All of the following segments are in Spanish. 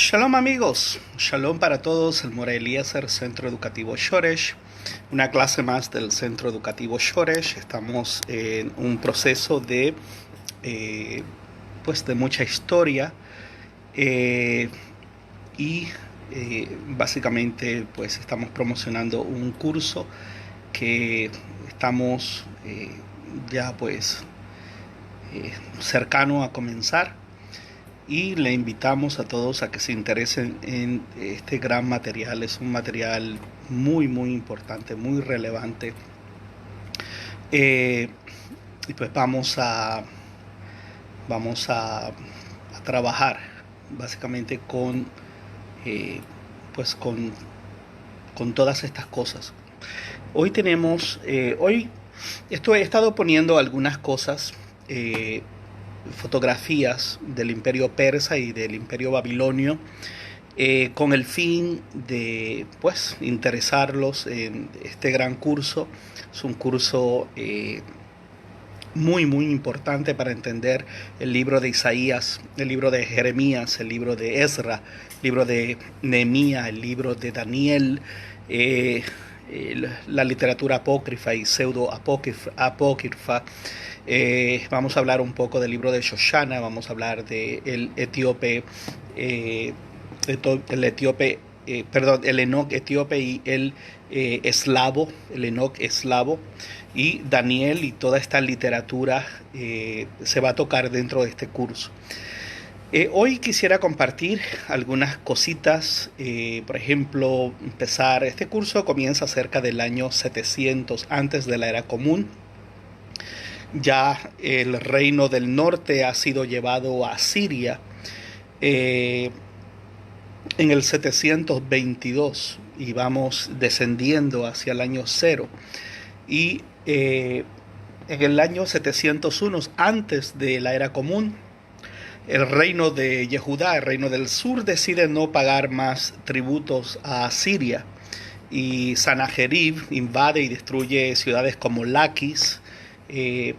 Shalom amigos, shalom para todos, el Mora Eliezer, Centro Educativo Shoresh, una clase más del Centro Educativo Shoresh. Estamos en un proceso eh, de mucha historia eh, y básicamente pues estamos promocionando un curso que estamos ya cercano a comenzar. Y le invitamos a todos a que se interesen en este gran material. Es un material muy importante, muy relevante. Y pues vamos a trabajar básicamente eh, pues con, con todas estas cosas. Hoy he estado poniendo algunas cosas, fotografías del imperio persa y del imperio babilonio, con el fin de interesarlos en este gran curso. Es un curso muy importante para entender el libro de Isaías, el libro de Jeremías, el libro de Ezra, el libro de Nehemías, el libro de Daniel, la literatura apócrifa y pseudo apócrifa. Vamos a hablar un poco del libro de Shoshana, vamos a hablar de el Enoc etíope y el Enoc eslavo, y Daniel, y toda esta literatura se va a tocar dentro de este curso. Hoy quisiera compartir algunas cositas. Por ejemplo, este curso comienza cerca del año 700 antes de la era común. Ya el reino del norte ha sido llevado a Siria en el 722, y vamos descendiendo hacia el año 0. Y en el año 701 antes de la era común, el reino de Yehudá, el reino del sur, decide no pagar más tributos a Siria, y Sanajerib invade y destruye ciudades como Laquis en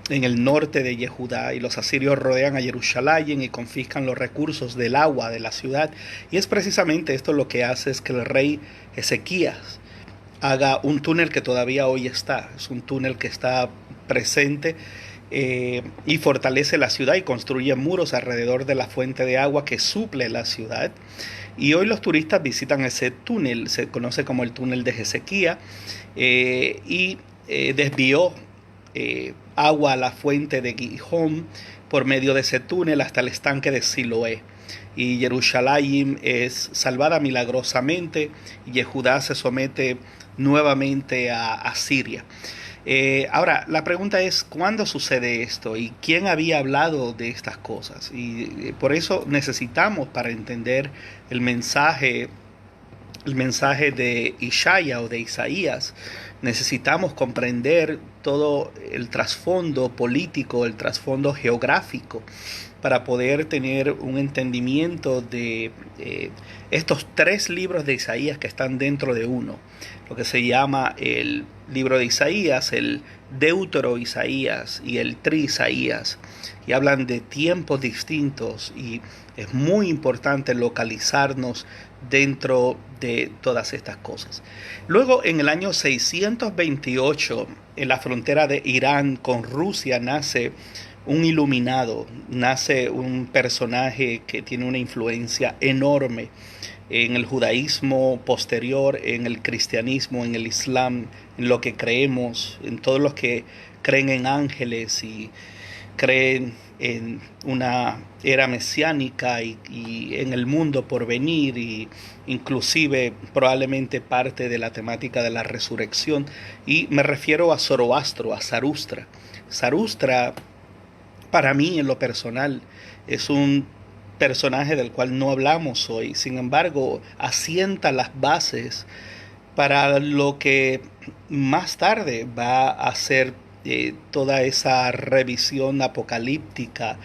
el norte de Yehudá, y los asirios rodean a Jerusalén y confiscan los recursos del agua de la ciudad. Y es precisamente esto lo que hace es que el rey Ezequías haga un túnel que todavía hoy está, es un túnel que está presente, y fortalece la ciudad y construye muros alrededor de la fuente de agua que suple la ciudad. Y hoy los turistas visitan ese túnel, se conoce como el túnel de Ezequías, y desvió agua a la fuente de Gihón por medio de ese túnel hasta el estanque de Siloé. Y Jerusalén es salvada milagrosamente, y Yehudá se somete nuevamente a Siria. Ahora, la pregunta es, ¿cuándo sucede esto? ¿Y quién había hablado de estas cosas? Y por eso necesitamos, para entender el mensaje de Ishaya o de Isaías, necesitamos comprender todo el trasfondo político, el trasfondo geográfico, para poder tener un entendimiento de estos tres libros de Isaías que están dentro de uno, lo que se llama el libro de Isaías, el Deutero Isaías y el Tri Isaías, y hablan de tiempos distintos, y es muy importante localizarnos dentro de todas estas cosas. Luego, en el año 628, en la frontera de Irán con Rusia, nace un iluminado, nace un personaje que tiene una influencia enorme en el judaísmo posterior, en el cristianismo, en el islam, en lo que creemos, en todos los que creen en ángeles y creen en una era mesiánica y en el mundo por venir, y inclusive probablemente parte de la temática de la resurrección. Y me refiero a Zoroastro, a Zarustra. Zarustra, para mí en lo personal, es un personaje del cual no hablamos hoy. Sin embargo, asienta las bases para lo que más tarde va a ser toda esa revisión apocalíptica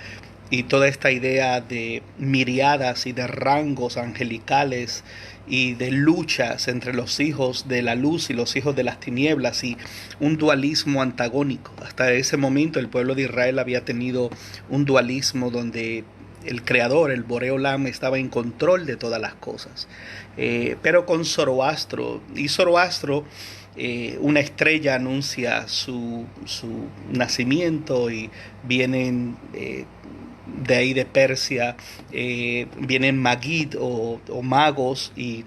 y toda esta idea de miriadas y de rangos angelicales y de luchas entre los hijos de la luz y los hijos de las tinieblas, y un dualismo antagónico. Hasta ese momento el pueblo de Israel había tenido un dualismo donde el creador, el Boreolam, estaba en control de todas las cosas. Pero con Zoroastro, una estrella anuncia su nacimiento y vienen de ahí de Persia, vienen Magid o magos y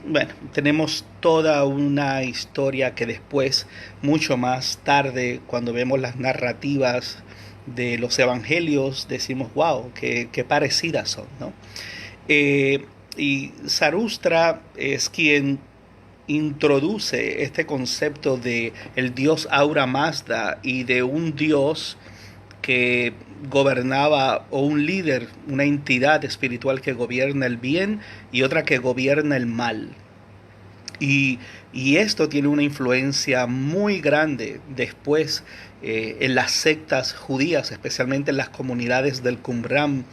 bueno, tenemos toda una historia que después, mucho más tarde, cuando vemos las narrativas de los evangelios, decimos, wow, qué parecidas son, ¿no? Y Sarustra es quien introduce este concepto de el dios Ahura Mazda y de un dios que gobernaba, o un líder, una entidad espiritual que gobierna el bien y otra que gobierna el mal. Y, y esto tiene una influencia muy grande después en las sectas judías, especialmente en las comunidades del Qumran,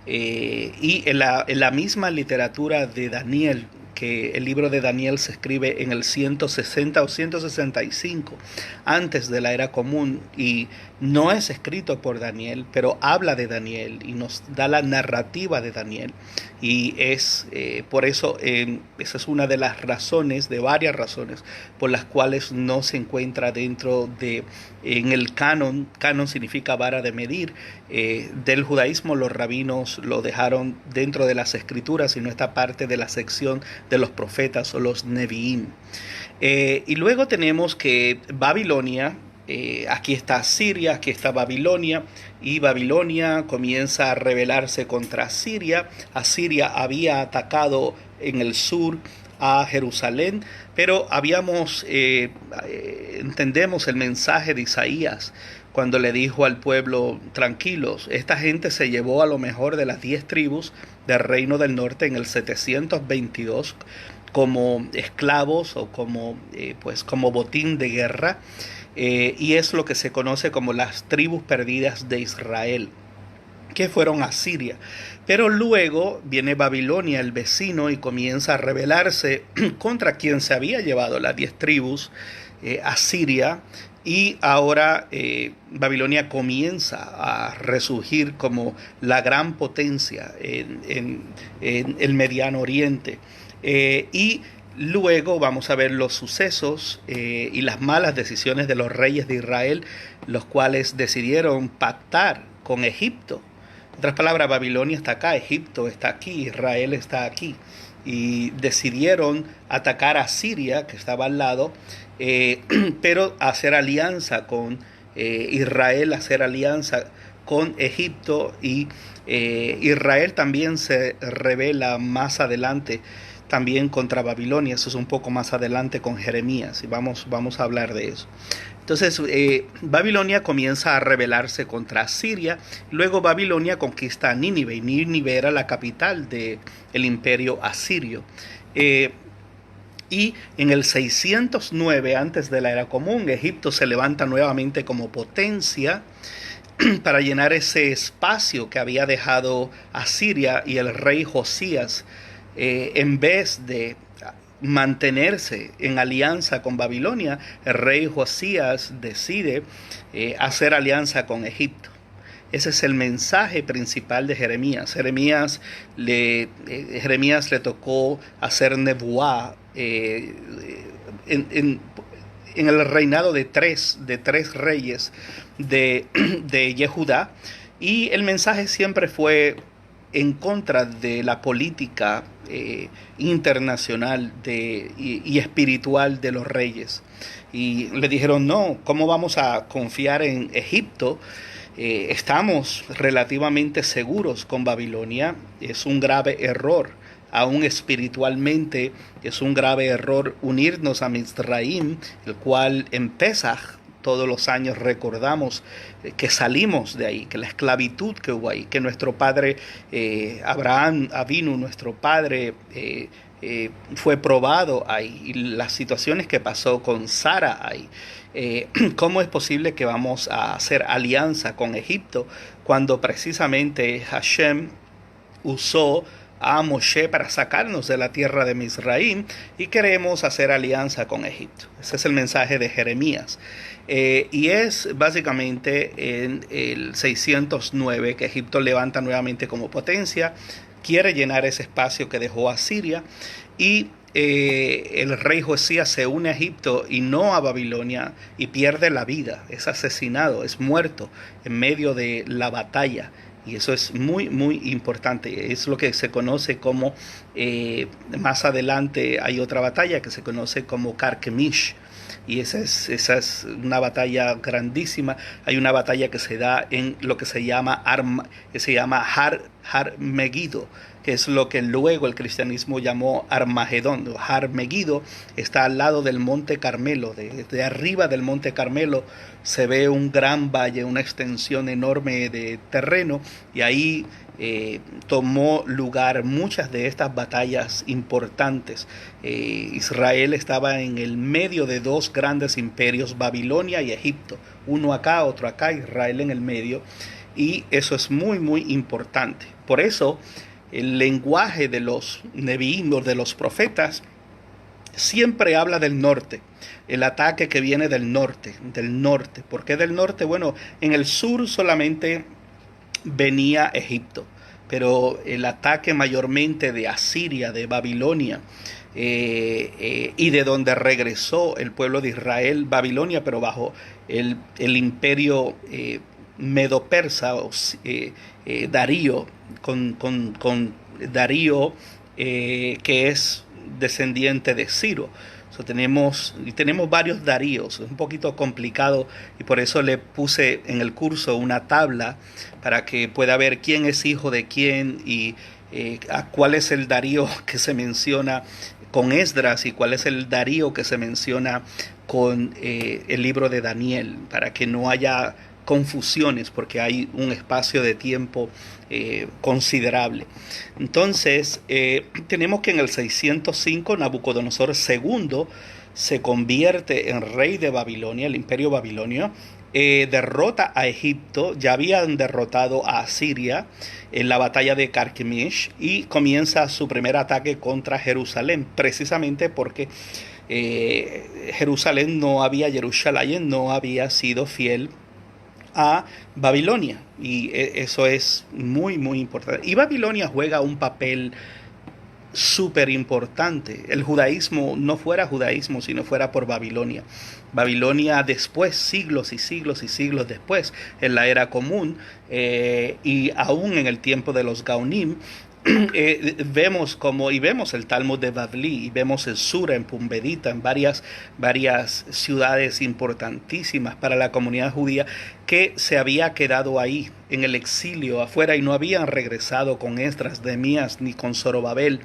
y en la misma literatura de Daniel, que el libro de Daniel se escribe en el 160 o 165 antes de la era común y no es escrito por Daniel, pero habla de Daniel y nos da la narrativa de Daniel. Y es por eso, esa es una de las razones, de varias razones, por las cuales no se encuentra dentro de, en el canon. Canon significa vara de medir. Del judaísmo los rabinos lo dejaron dentro de las escrituras y no está parte de la sección de los profetas o los Nevi'im. Y luego tenemos que Babilonia, aquí está Siria, aquí está Babilonia, y Babilonia comienza a rebelarse contra Siria. Asiria había atacado en el sur a Jerusalén, pero entendemos el mensaje de Isaías cuando le dijo al pueblo, tranquilos, esta gente se llevó a lo mejor de las 10 tribus del reino del norte en el 722 como esclavos o como botín de guerra, y es lo que se conoce como las tribus perdidas de Israel, que fueron a Siria. Pero luego viene Babilonia, el vecino, y comienza a rebelarse contra quien se había llevado las 10 tribus a Siria. Y ahora Babilonia comienza a resurgir como la gran potencia en el Mediano Oriente. Y luego vamos a ver los sucesos y las malas decisiones de los reyes de Israel, los cuales decidieron pactar con Egipto. En otras palabras, Babilonia está acá, Egipto está aquí, Israel está aquí. Y decidieron atacar a Siria, que estaba al lado, pero hacer alianza con Israel, hacer alianza con Egipto, y Israel también se rebela más adelante también contra Babilonia. Eso es un poco más adelante con Jeremías y vamos a hablar de eso. Entonces Babilonia comienza a rebelarse contra Siria. Luego Babilonia conquista a Nínive, y Nínive era la capital del imperio asirio. Y en el 609 antes de la era común, Egipto se levanta nuevamente como potencia para llenar ese espacio que había dejado Asiria, y el rey Josías, en vez de mantenerse en alianza con Babilonia, el rey Josías decide hacer alianza con Egipto. Ese es el mensaje principal de Jeremías. Jeremías le tocó hacer nebuá en el reinado de tres reyes de Yehudá, y el mensaje siempre fue en contra de la política internacional y espiritual de los reyes. Y le dijeron, no, ¿cómo vamos a confiar en Egipto? Estamos relativamente seguros con Babilonia. Es un grave error, aún espiritualmente, es un grave error unirnos a Mizraim, el cual en Pesaj todos los años recordamos que salimos de ahí, que la esclavitud que hubo ahí, que nuestro padre Abraham Avinu, nuestro padre, fue probado ahí, y las situaciones que pasó con Sara ahí. ¿Cómo es posible que vamos a hacer alianza con Egipto cuando precisamente Hashem usó a Moshe para sacarnos de la tierra de Misraim y queremos hacer alianza con Egipto. Ese es el mensaje de Jeremías. Y es básicamente en el 609 que Egipto levanta nuevamente como potencia, quiere llenar ese espacio que dejó Asiria y el rey Josías se une a Egipto y no a Babilonia y pierde la vida, es asesinado, es muerto en medio de la batalla. Y eso es muy, muy importante. Es lo que se conoce como, más adelante hay otra batalla que se conoce como Carquemish. Y esa es una batalla grandísima. Hay una batalla que se da en lo que se llama Har Megiddo, que es lo que luego el cristianismo llamó Armagedón. Har Megiddo está al lado del Monte Carmelo. De arriba del Monte Carmelo se ve un gran valle, una extensión enorme de terreno, y ahí tomó lugar muchas de estas batallas importantes. Israel estaba en el medio de dos grandes imperios, Babilonia y Egipto, uno acá, otro acá, Israel en el medio, y eso es muy, muy importante. Por eso el lenguaje de los neviim, de los profetas, siempre habla del norte, el ataque que viene del norte, del norte. ¿Por qué del norte? Bueno, en el sur solamente venía Egipto, pero el ataque mayormente de Asiria, de Babilonia, y de donde regresó el pueblo de Israel, Babilonia, pero bajo el imperio medo-persa, Darío, con Darío, que es descendiente de Ciro. Tenemos varios Daríos, es un poquito complicado y por eso le puse en el curso una tabla para que pueda ver quién es hijo de quién y a cuál es el Darío que se menciona con Esdras y cuál es el Darío que se menciona con el libro de Daniel, para que no haya confusiones, porque hay un espacio de tiempo considerable. Entonces, tenemos que en el 605 Nabucodonosor II se convierte en rey de Babilonia, el imperio babilonio, derrota a Egipto, ya habían derrotado a Asiria en la batalla de Carquemish y comienza su primer ataque contra Jerusalén, precisamente porque Jerusalén no había sido fiel a Babilonia, y eso es muy, muy importante. Y Babilonia juega un papel súper importante. El judaísmo no fuera judaísmo si no fuera por Babilonia. Babilonia después, siglos y siglos y siglos después, en la era común, y aún en el tiempo de los Gaonim, vemos el Talmud de Bavli y vemos el Sura en Pumbedita, en varias ciudades importantísimas para la comunidad judía que se había quedado ahí en el exilio afuera y no habían regresado con Esdras, Nehemías ni con Zorobabel,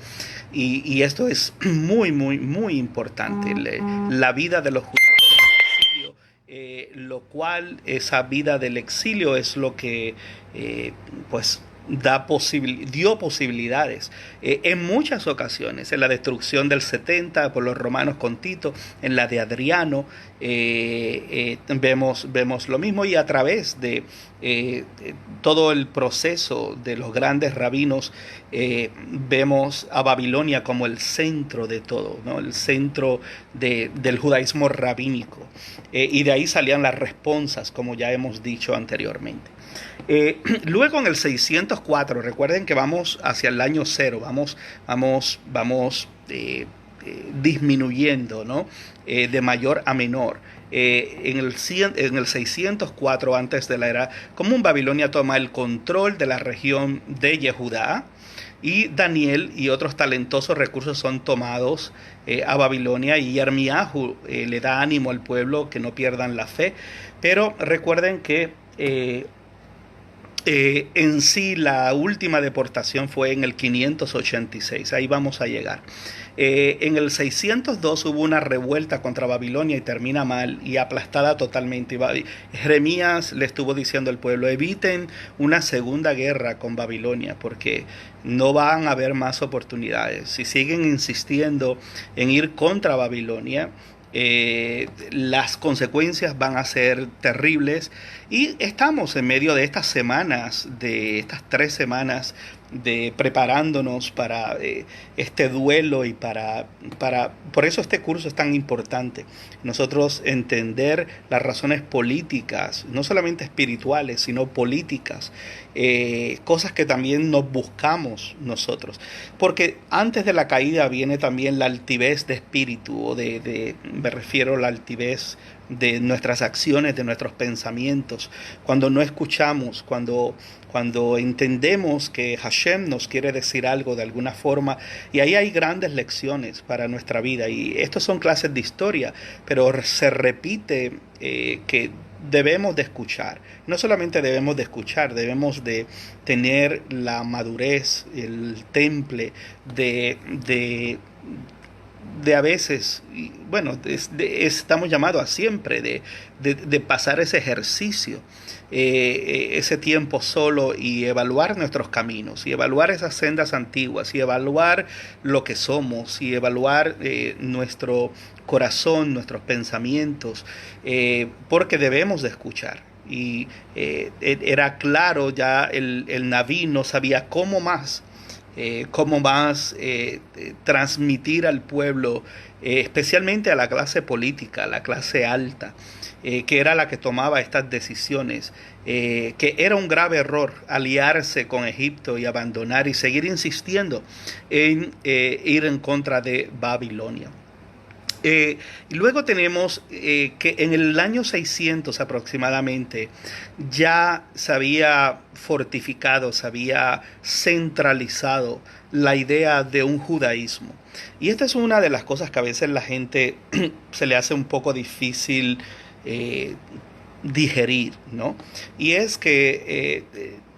y esto es muy, muy, muy importante. La vida de los judíos en el exilio, lo cual esa vida del exilio es lo que pues dio posibilidades en muchas ocasiones, en la destrucción del 70 por los romanos con Tito, en la de Adriano, vemos lo mismo, y a través de todo el proceso de los grandes rabinos, vemos a Babilonia como el centro de todo, ¿no? El centro del judaísmo rabínico, y de ahí salían las responsas, como ya hemos dicho anteriormente. Luego en el 604, recuerden que vamos hacia el año cero, vamos disminuyendo, ¿no? De mayor a menor. En el 604 antes de la era común, Babilonia toma el control de la región de Yehudá, y Daniel y otros talentosos recursos son tomados a Babilonia, y Yirmiyahu le da ánimo al pueblo que no pierdan la fe. Pero recuerden que en sí la última deportación fue en el 586, ahí vamos a llegar. En el 602 hubo una revuelta contra Babilonia y termina mal y aplastada totalmente. Jeremías le estuvo diciendo al pueblo: eviten una segunda guerra con Babilonia porque no van a haber más oportunidades. Si siguen insistiendo en ir contra Babilonia, las consecuencias van a ser terribles. Y estamos en medio de estas 3 semanas de preparándonos para este duelo y por eso este curso es tan importante. Nosotros entender las razones políticas, no solamente espirituales, sino políticas, cosas que también nos buscamos nosotros. Porque antes de la caída viene también la altivez de espíritu, me refiero a la altivez de nuestras acciones, de nuestros pensamientos, cuando no escuchamos, cuando entendemos que Hashem nos quiere decir algo de alguna forma, y ahí hay grandes lecciones para nuestra vida, y estos son clases de historia, pero se repite que debemos de escuchar, no solamente debemos de escuchar, debemos de tener la madurez, el temple de a veces, bueno, estamos llamados a siempre de pasar ese ejercicio, ese tiempo solo y evaluar nuestros caminos, y evaluar esas sendas antiguas, y evaluar lo que somos, y evaluar nuestro corazón, nuestros pensamientos, porque debemos de escuchar. Y era claro, ya el Naví no sabía cómo más transmitir al pueblo, especialmente a la clase política, a la clase alta, que era la que tomaba estas decisiones, que era un grave error aliarse con Egipto y abandonar y seguir insistiendo en ir en contra de Babilonia. Luego tenemos que en el año 600 aproximadamente ya se había fortificado, se había centralizado la idea de un judaísmo. Y esta es una de las cosas que a veces la gente se le hace un poco difícil digerir, ¿no? Y es que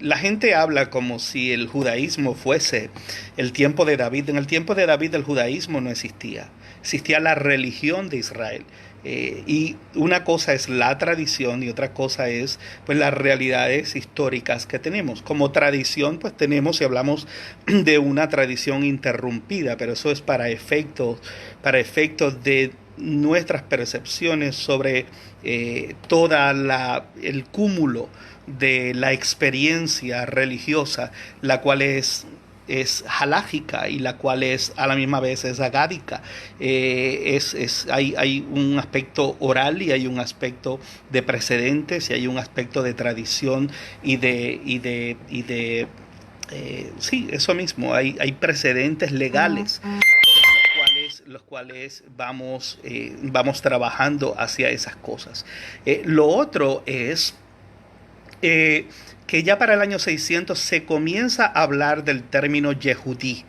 la gente habla como si el judaísmo fuese el tiempo de David. En el tiempo de David el judaísmo no existía. Existía la religión de Israel. Y una cosa es la tradición y otra cosa es pues las realidades históricas que tenemos. Como tradición pues tenemos, y hablamos de una tradición interrumpida, pero eso es para efectos de nuestras percepciones sobre toda el cúmulo de la experiencia religiosa, la cual es halágica y la cual es a la misma vez es agádica. Hay un aspecto oral y hay un aspecto de precedentes y hay un aspecto de tradición sí, eso mismo, hay precedentes legales los cuales vamos trabajando hacia esas cosas. Lo otro es que ya para el año 600 se comienza a hablar del término Yehudí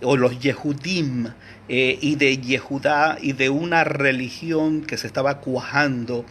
o los Yehudim, y de Yehudá y de una religión que se estaba cuajando,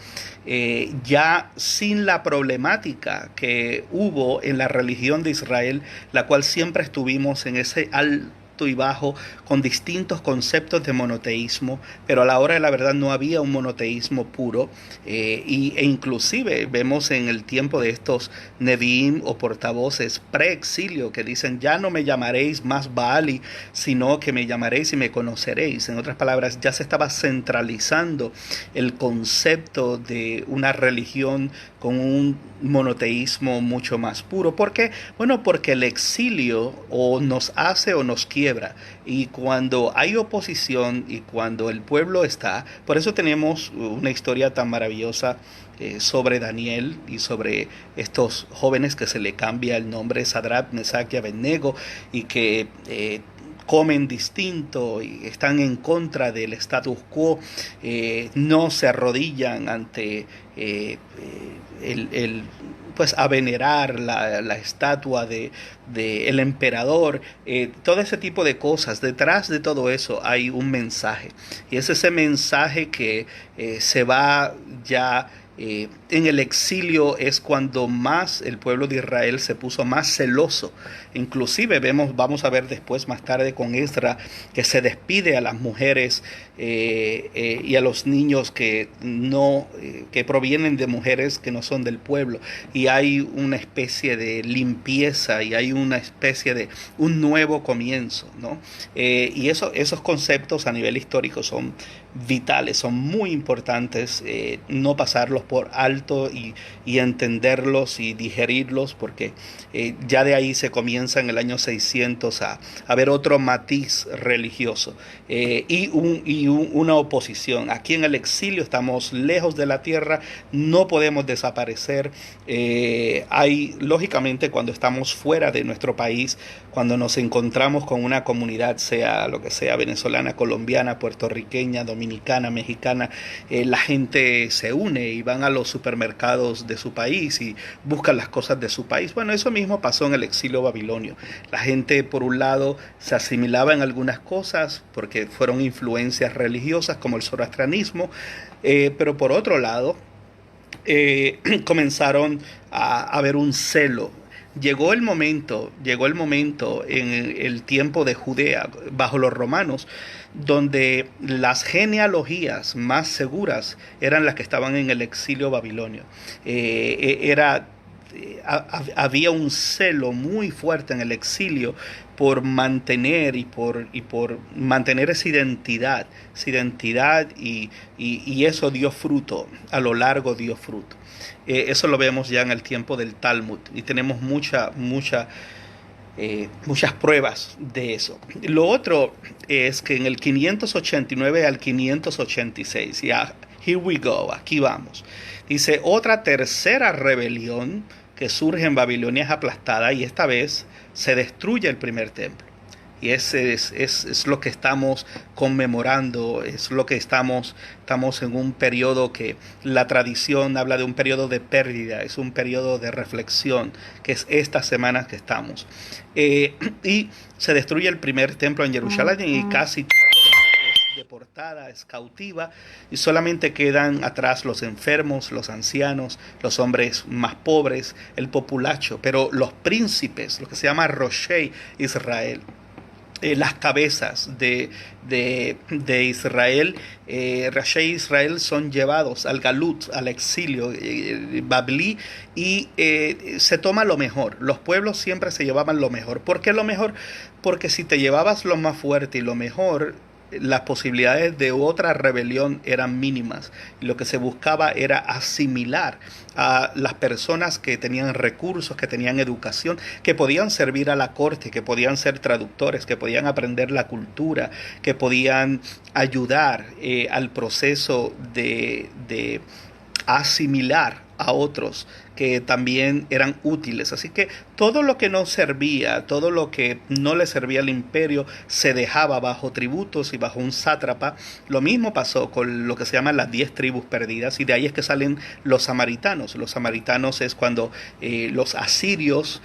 ya sin la problemática que hubo en la religión de Israel, la cual siempre estuvimos en ese alto y bajo con distintos conceptos de monoteísmo, pero a la hora de la verdad no había un monoteísmo puro, e inclusive vemos en el tiempo de estos Nevi'im o portavoces preexilio que dicen ya no me llamaréis más Baali, sino que me llamaréis y me conoceréis. En otras palabras, ya se estaba centralizando el concepto de una religión con un monoteísmo mucho más puro. ¿Por qué? Bueno, porque el exilio o nos hace o nos quiebra. Y cuando hay oposición y cuando el pueblo está, por eso tenemos una historia tan maravillosa sobre Daniel y sobre estos jóvenes que se le cambia el nombre Sadrach, Mesach y Abednego, y que comen distinto y están en contra del status quo, no se arrodillan ante pues a venerar la estatua de el emperador, todo ese tipo de cosas. Detrás de todo eso hay un mensaje, y es ese mensaje que se va ya en el exilio. Es cuando más el pueblo de Israel se puso más celoso. Inclusive vamos a ver después más tarde con Esdra que se despide a las mujeres y a los niños que provienen de mujeres que no son del pueblo, y hay una especie de limpieza y hay una especie de un nuevo comienzo, ¿no? Y esos conceptos a nivel histórico son vitales, son muy importantes, no pasarlos por alto y entenderlos y digerirlos, porque ya de ahí se comienza en el año 600 a ver otro matiz religioso una oposición. Aquí en el exilio estamos lejos de la tierra, no podemos desaparecer. Lógicamente, cuando estamos fuera de nuestro país, cuando nos encontramos con una comunidad, sea lo que sea, venezolana, colombiana, puertorriqueña, dominicana, mexicana, la gente se une y van a los supermercados de su país y buscan las cosas de su país. Bueno, eso mismo pasó en el exilio babilonio. La gente, por un lado, se asimilaba en algunas cosas porque fueron influencias religiosas como el zoroastrianismo, pero por otro lado, comenzaron a haber un celo. Llegó el momento en el tiempo de Judea, bajo los romanos, donde las genealogías más seguras eran las que estaban en el exilio babilonio. Había un celo muy fuerte en el exilio por mantener por mantener esa identidad y eso dio fruto, a lo largo dio fruto. Eso lo vemos ya en el tiempo del Talmud y tenemos muchas pruebas de eso. Lo otro es que en el 589 al 586, ya, here we go, aquí vamos. Dice, otra tercera rebelión que surge en Babilonia es aplastada y esta vez se destruye el primer templo. Y ese es lo que estamos conmemorando, es lo que estamos en un periodo que la tradición habla de un periodo de pérdida, es un periodo de reflexión, que es estas semanas que estamos. Y se destruye el primer templo en Jerusalén y casi es deportada, es cautiva, y solamente quedan atrás los enfermos, los ancianos, los hombres más pobres, el populacho, pero los príncipes, lo que se llama Roshei Israel, las cabezas de Israel, Rashei Israel, son llevados al Galut, al exilio babilí, y se toma lo mejor. Los pueblos siempre se llevaban lo mejor. ¿Por qué lo mejor? Porque si te llevabas lo más fuerte y lo mejor, las posibilidades de otra rebelión eran mínimas. Lo que se buscaba era asimilar a las personas que tenían recursos, que tenían educación, que podían servir a la corte, que podían ser traductores, que podían aprender la cultura, que podían ayudar al proceso de asimilar a otros que también eran útiles. Así que todo lo que no servía, todo lo que no le servía al imperio, se dejaba bajo tributos y bajo un sátrapa. Lo mismo pasó con lo que se llaman las 10 tribus perdidas, y de ahí es que salen los samaritanos. Los samaritanos es cuando los asirios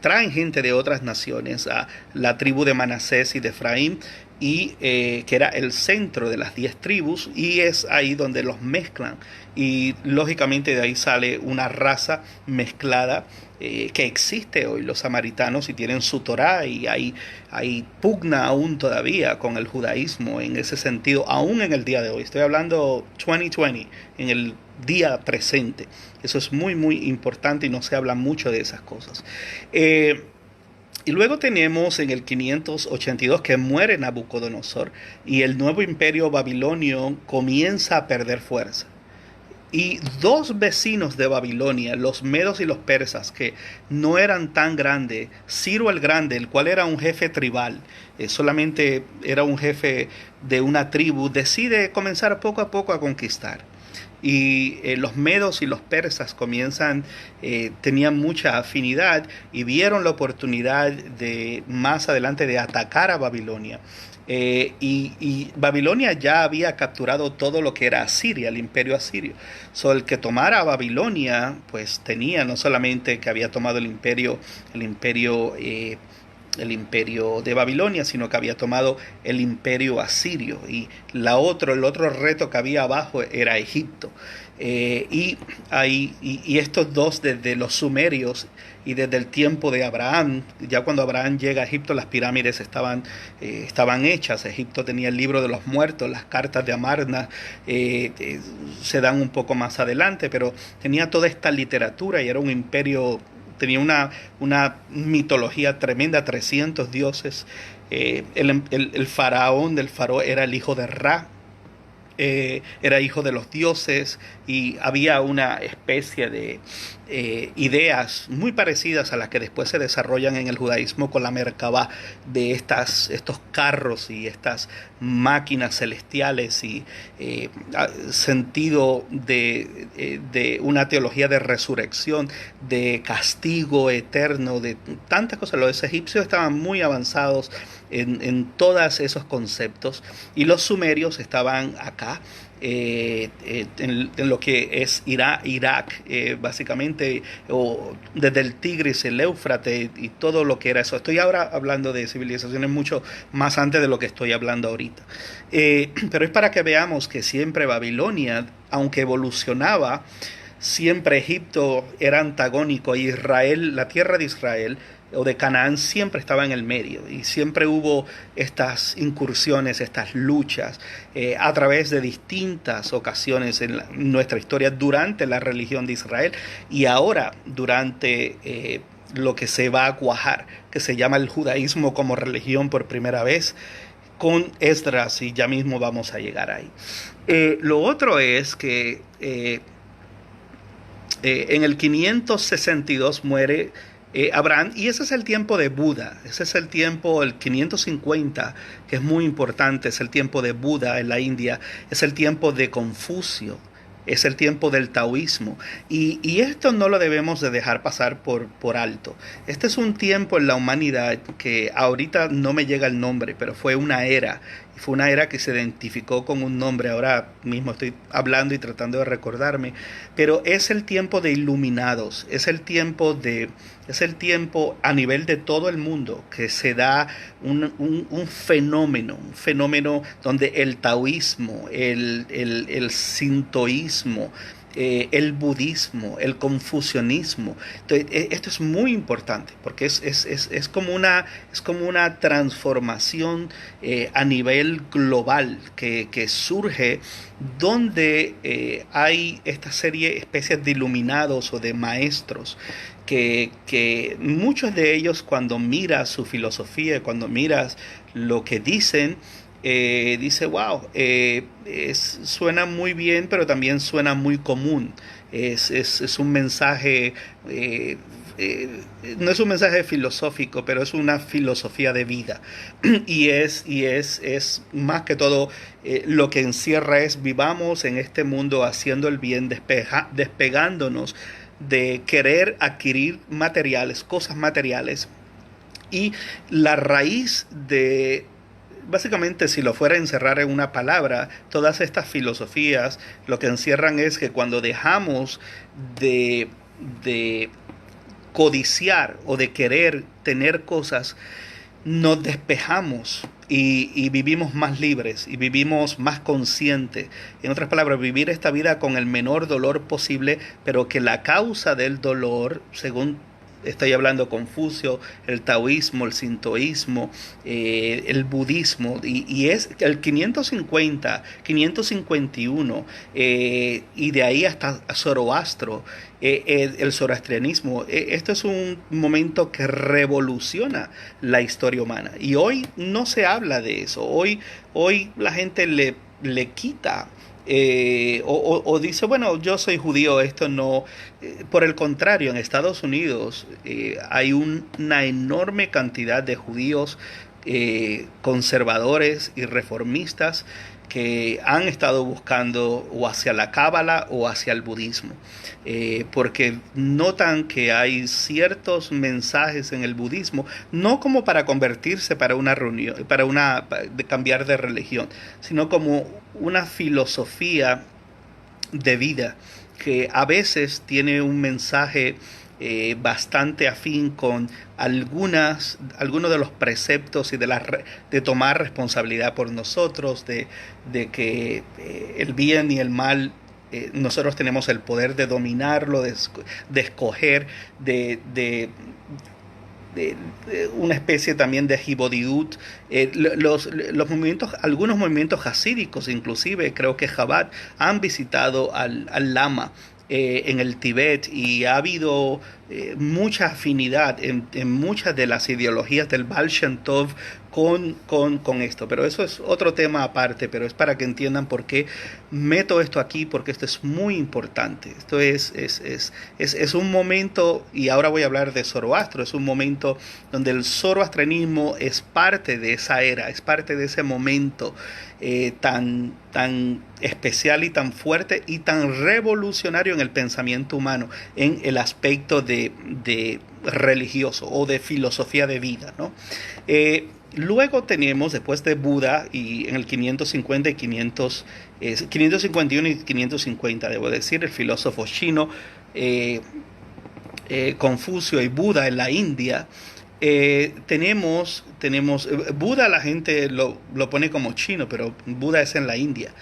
traen gente de otras naciones a la tribu de Manasés y de Efraín, y que era el centro de las 10 tribus, y es ahí donde los mezclan, y lógicamente de ahí sale una raza mezclada que existe hoy. Los samaritanos, y tienen su Torá, y hay pugna aún todavía con el judaísmo en ese sentido, aún en el día de hoy. Estoy hablando 2020, en el día presente. Eso es muy muy importante y no se habla mucho de esas cosas. Y luego tenemos en el 582 que muere Nabucodonosor y el nuevo imperio babilonio comienza a perder fuerza. Y dos vecinos de Babilonia, los medos y los persas, que no eran tan grandes, Ciro el Grande, el cual era un jefe tribal, solamente era un jefe de una tribu, decide comenzar poco a poco a conquistar. Y los medos y los persas tenían mucha afinidad y vieron la oportunidad de más adelante de atacar a Babilonia. Y Babilonia ya había capturado todo lo que era Asiria, el imperio asirio. El que tomara a Babilonia, pues tenía no solamente que había tomado el imperio de Babilonia, sino que había tomado el imperio asirio, y el otro reto que había abajo era Egipto. Y estos dos, desde los sumerios y desde el tiempo de Abraham, ya cuando Abraham llega a Egipto, las pirámides estaban hechas. Egipto tenía el libro de los muertos, las cartas de Amarna se dan un poco más adelante, pero tenía toda esta literatura y era un imperio. Tenía una mitología tremenda, 300 dioses. El faraón del faraón era el hijo de Ra, era hijo de los dioses y había una especie de ideas muy parecidas a las que después se desarrollan en el judaísmo con la Merkabah, de estos carros y estas máquinas celestiales y sentido de una teología de resurrección, de castigo eterno, de tantas cosas. Los egipcios estaban muy avanzados en todos esos conceptos y los sumerios estaban acá en lo que es Irak, básicamente, o desde el Tigris, el Éufrates y todo lo que era eso. Estoy ahora hablando de civilizaciones mucho más antes de lo que estoy hablando ahorita. Pero es para que veamos que siempre Babilonia, aunque evolucionaba, siempre Egipto era antagónico, y Israel, la tierra de Israel o de Canaán, siempre estaba en el medio, y siempre hubo estas incursiones, estas luchas a través de distintas ocasiones en nuestra historia durante la religión de Israel, y ahora durante lo que se va a cuajar, que se llama el judaísmo como religión por primera vez con Esdras, y ya mismo vamos a llegar ahí. Lo otro es que en el 562 muere Abraham, y ese es el tiempo de Buda, ese es el tiempo, el 550, que es muy importante, es el tiempo de Buda en la India, es el tiempo de Confucio, es el tiempo del taoísmo, y esto no lo debemos de dejar pasar por alto. Este es un tiempo en la humanidad que ahorita no me llega el nombre, pero fue una era que se identificó con un nombre. Ahora mismo estoy hablando y tratando de recordarme, pero es el tiempo de iluminados, es el tiempo a nivel de todo el mundo que se da un fenómeno donde el taoísmo, el sintoísmo, el budismo, el confucianismo. Entonces, esto es muy importante porque es como una transformación a nivel global que surge donde hay esta especies de iluminados o de maestros que muchos de ellos, cuando miras su filosofía, cuando miras lo que dicen, dice, wow, suena muy bien, pero también suena muy común. Es un mensaje, no es un mensaje filosófico, pero es una filosofía de vida. Y es más que todo, lo que encierra es: vivamos en este mundo haciendo el bien, despegándonos de querer adquirir materiales, cosas materiales. Y la raíz de... Básicamente, si lo fuera a encerrar en una palabra, todas estas filosofías lo que encierran es que cuando dejamos de codiciar o de querer tener cosas, nos despejamos y vivimos más libres y vivimos más conscientes. En otras palabras, vivir esta vida con el menor dolor posible, pero que la causa del dolor, según estoy hablando Confucio, el taoísmo, el sintoísmo, el budismo, y es el 550, 551, y de ahí hasta Zoroastro, el zoroastrianismo. Esto es un momento que revoluciona la historia humana, y hoy no se habla de eso. Hoy la gente le quita o dice, bueno, yo soy judío, esto no. Por el contrario, en Estados Unidos hay una enorme cantidad de judíos conservadores y reformistas que han estado buscando o hacia la cábala o hacia el budismo, porque notan que hay ciertos mensajes en el budismo, no como para convertirse para una reunión, de cambiar de religión, sino como una filosofía de vida que a veces tiene un mensaje bastante afín con algunos de los preceptos y de tomar responsabilidad por nosotros, de que el bien y el mal, nosotros tenemos el poder de dominarlo, de escoger, de una especie también de Hibodidut. Los movimientos, algunos movimientos hasídicos, inclusive creo que Chabad, han visitado al Lama en el Tíbet, y ha habido mucha afinidad en muchas de las ideologías del Baal Shem Tov con esto, pero eso es otro tema aparte, pero es para que entiendan por qué meto esto aquí, porque esto es muy importante. Esto es un momento, y ahora voy a hablar de Zoroastro, es un momento donde el zoroastrianismo es parte de esa era, es parte de ese momento tan especial y tan fuerte y tan revolucionario en el pensamiento humano, en el aspecto de religioso o de filosofía de vida, ¿no? Luego tenemos, después de Buda, y en el 550 y 551 y 550, debo decir, el filósofo chino, Confucio y Buda en la India. Buda, la gente lo pone como chino, pero Buda es en la India.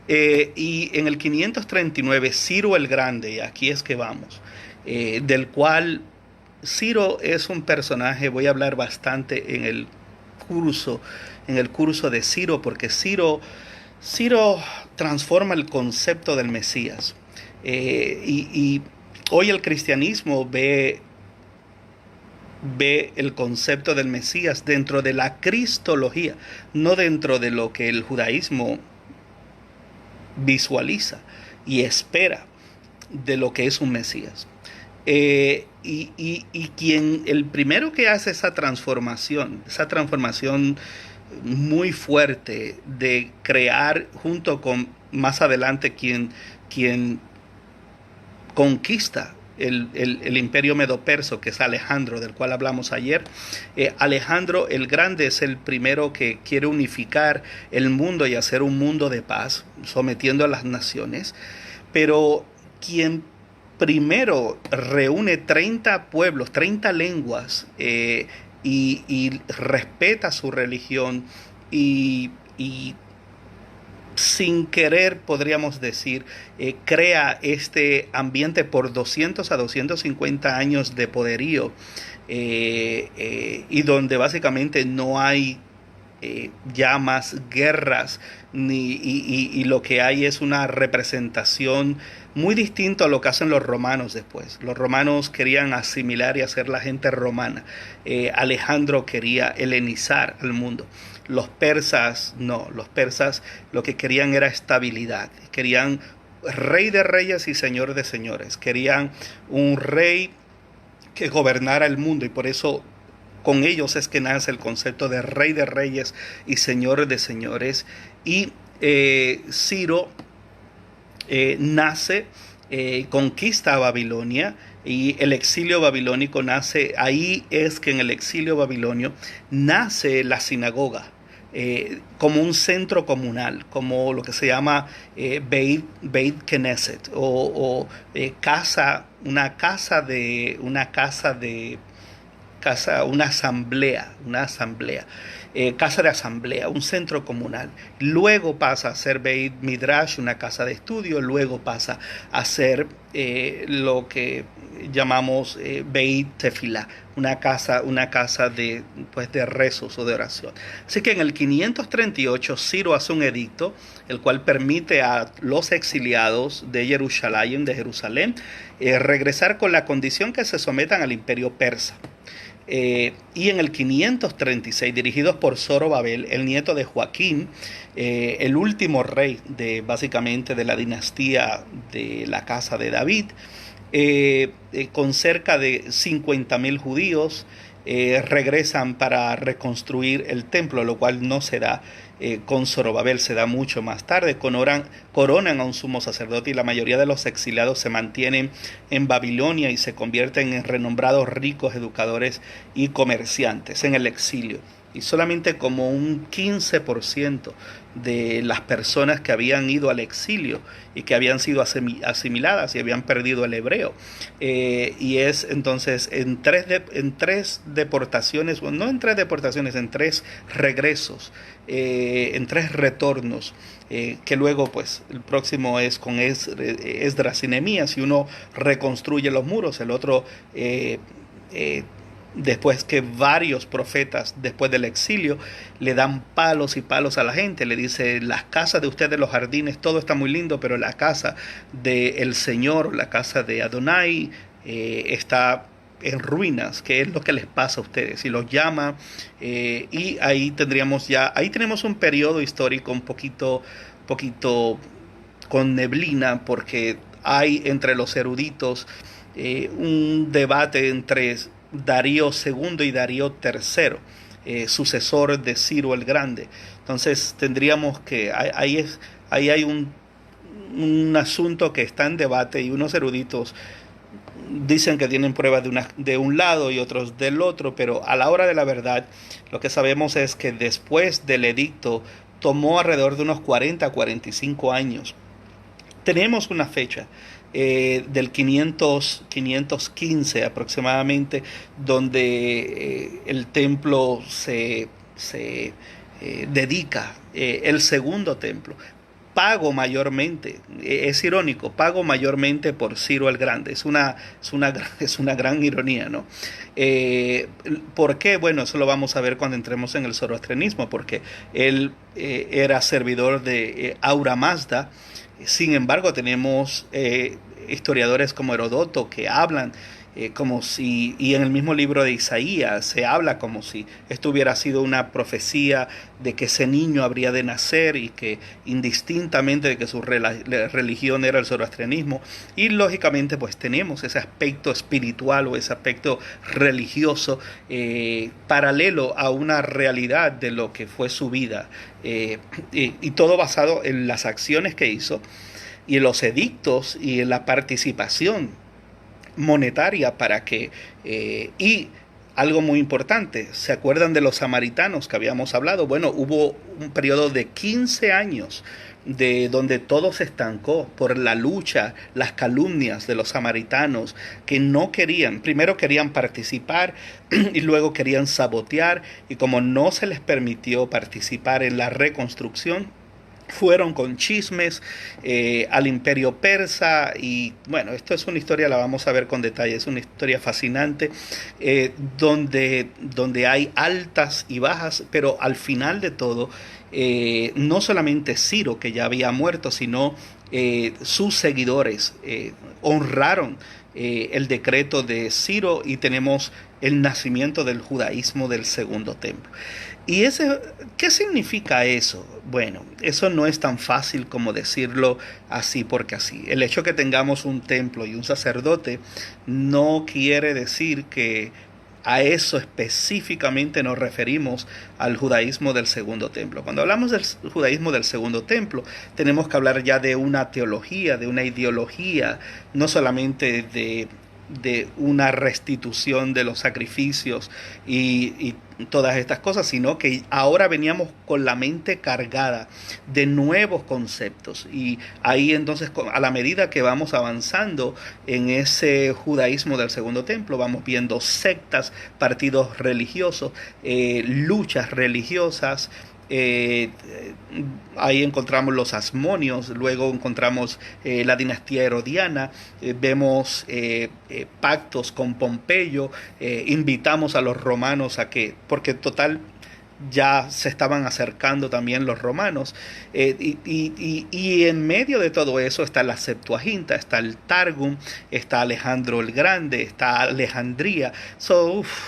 Y en el 539, Ciro el Grande, y aquí es que vamos, del cual Ciro es un personaje, voy a hablar bastante en el curso de Ciro, porque Ciro transforma el concepto del Mesías. Y hoy el cristianismo ve el concepto del Mesías dentro de la cristología, no dentro de lo que el judaísmo visualiza y espera de lo que es un Mesías. El primero que hace esa transformación muy fuerte de crear junto con más adelante quien conquista el imperio medo-perso, que es Alejandro, del cual hablamos ayer. Alejandro el Grande es el primero que quiere unificar el mundo y hacer un mundo de paz, sometiendo a las naciones, pero quien primero reúne 30 pueblos, 30 lenguas, y respeta su religión y sin querer, podríamos decir, crea este ambiente por 200 a 250 años de poderío, y donde básicamente no hay ya más guerras, y lo que hay es una representación muy distinta a lo que hacen los romanos después. Los romanos querían asimilar y hacer la gente romana. Alejandro quería helenizar al mundo. Los persas no, los persas lo que querían era estabilidad, querían rey de reyes y señor de señores, querían un rey que gobernara el mundo, y por eso con ellos es que nace el concepto de rey de reyes y señor de señores. Y Ciro nace, conquista a Babilonia, y el exilio babilónico nace. Ahí es que en el exilio babilonio nace la sinagoga, como un centro comunal, como lo que se llama Beit Knesset, una asamblea, casa de asamblea, un centro comunal. Luego pasa a ser Beit Midrash, una casa de estudio. Luego pasa a ser lo que llamamos Beit Tefilá, una casa de rezos o de oración. Así que en el 538 Ciro hace un edicto, el cual permite a los exiliados de Jerusalén, regresar con la condición que se sometan al imperio persa. Y en el 536, dirigidos por Zorobabel, el nieto de Joaquín, el último rey básicamente de la dinastía de la casa de David, con cerca de 50.000 judíos, regresan para reconstruir el templo, lo cual no se da con Zorobabel, se da mucho más tarde. Coronan a un sumo sacerdote, y la mayoría de los exiliados se mantienen en Babilonia y se convierten en renombrados ricos educadores y comerciantes en el exilio. Y solamente como un 15% de las personas que habían ido al exilio y que habían sido asimiladas y habían perdido el hebreo. Y es entonces en tres deportaciones, bueno, no en tres deportaciones, en tres regresos, en tres retornos, que luego pues el próximo es con Esdras y Nehemías, y uno reconstruye los muros, el otro después que varios profetas después del exilio le dan palos y palos a la gente, le dice: las casas de ustedes, los jardines, todo está muy lindo, pero la casa del Señor, la casa de Adonai, está en ruinas, que es lo que les pasa a ustedes, y los llama, y ahí tenemos un periodo histórico un poquito con neblina, porque hay entre los eruditos un debate entre Darío II y Darío III, sucesor de Ciro el Grande. Entonces tendríamos que, ahí hay un asunto que está en debate, y unos eruditos dicen que tienen pruebas de un lado y otros del otro, pero a la hora de la verdad lo que sabemos es que después del edicto tomó alrededor de unos 40 a 45 años. Tenemos una fecha del 515 aproximadamente, donde el templo se dedica, el segundo templo. Pago mayormente, es irónico, pago mayormente por Ciro el Grande. Es una gran ironía, ¿no? ¿Por qué? Bueno, eso lo vamos a ver cuando entremos en el zoroastrianismo, porque él era servidor de Aura Mazda. Sin embargo, tenemos historiadores como Herodoto que hablan como si, y en el mismo libro de Isaías se habla como si esto hubiera sido una profecía de que ese niño habría de nacer, y que indistintamente de que su religión era el zoroastrianismo. Y lógicamente pues tenemos ese aspecto espiritual o ese aspecto religioso paralelo a una realidad de lo que fue su vida, y todo basado en las acciones que hizo y en los edictos y en la participación monetaria para que, y algo muy importante, ¿se acuerdan de los samaritanos que habíamos hablado? Bueno, hubo un periodo de 15 años de donde todo se estancó por la lucha, las calumnias de los samaritanos, que no querían, primero querían participar y luego querían sabotear, y como no se les permitió participar en la reconstrucción, fueron con chismes al imperio persa. Y bueno, esto es una historia, la vamos a ver con detalle, es una historia fascinante, donde hay altas y bajas, pero al final de todo, no solamente Ciro, que ya había muerto, sino sus seguidores honraron el decreto de Ciro, y tenemos el nacimiento del judaísmo del segundo templo. ¿Y qué significa eso? Bueno, eso no es tan fácil como decirlo así porque así. El hecho de que tengamos un templo y un sacerdote no quiere decir que a eso específicamente nos referimos al judaísmo del segundo templo. Cuando hablamos del judaísmo del segundo templo, tenemos que hablar ya de una teología, de una ideología, no solamente de una restitución de los sacrificios y todas estas cosas, sino que ahora veníamos con la mente cargada de nuevos conceptos. Y ahí entonces, a la medida que vamos avanzando en ese judaísmo del segundo templo, vamos viendo sectas, partidos religiosos, luchas religiosas. Ahí encontramos los asmonios, luego encontramos la dinastía herodiana, vemos pactos con Pompeyo, invitamos a los romanos a que, porque total ya se estaban acercando también los romanos, y en medio de todo eso está la Septuaginta, está el Targum, está Alejandro el Grande, está Alejandría.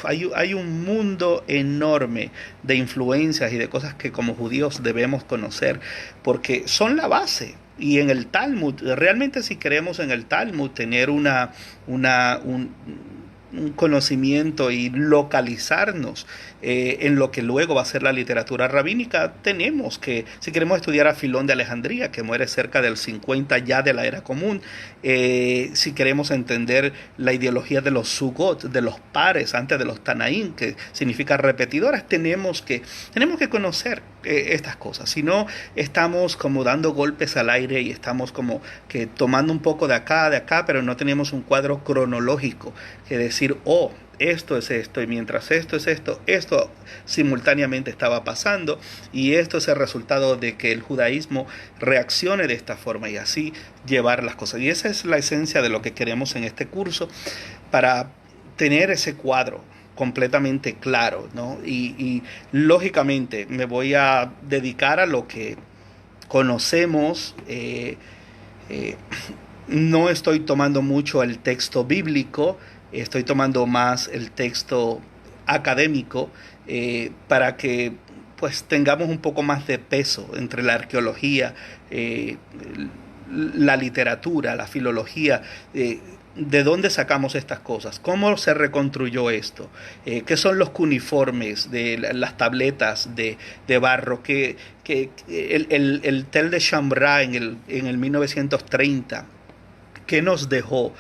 Hay un mundo enorme de influencias y de cosas que como judíos debemos conocer, porque son la base. Y en el Talmud, realmente si queremos en el Talmud tener un conocimiento y localizarnos en lo que luego va a ser la literatura rabínica, tenemos que, si queremos estudiar a Filón de Alejandría, que muere cerca del 50 ya de la era común, si queremos entender la ideología de los sugot, de los pares antes de los tanaín, que significa repetidoras, tenemos que conocer estas cosas. Si no, estamos como dando golpes al aire y estamos como que tomando un poco de acá, pero no tenemos un cuadro cronológico que decir, esto es esto, y mientras esto es esto simultáneamente estaba pasando, y esto es el resultado de que el judaísmo reaccione de esta forma, y así llevar las cosas. Y esa es la esencia de lo que queremos en este curso, para tener ese cuadro completamente claro, ¿no? Y lógicamente me voy a dedicar a lo que conocemos. No estoy tomando mucho el texto bíblico, estoy tomando más el texto académico para que pues tengamos un poco más de peso entre la arqueología, la literatura, la filología. ¿De dónde sacamos estas cosas? ¿Cómo se reconstruyó esto? ¿Qué son los cuneiformes de las tabletas de barro? El tel de Chambray en el 1930, ¿qué nos dejó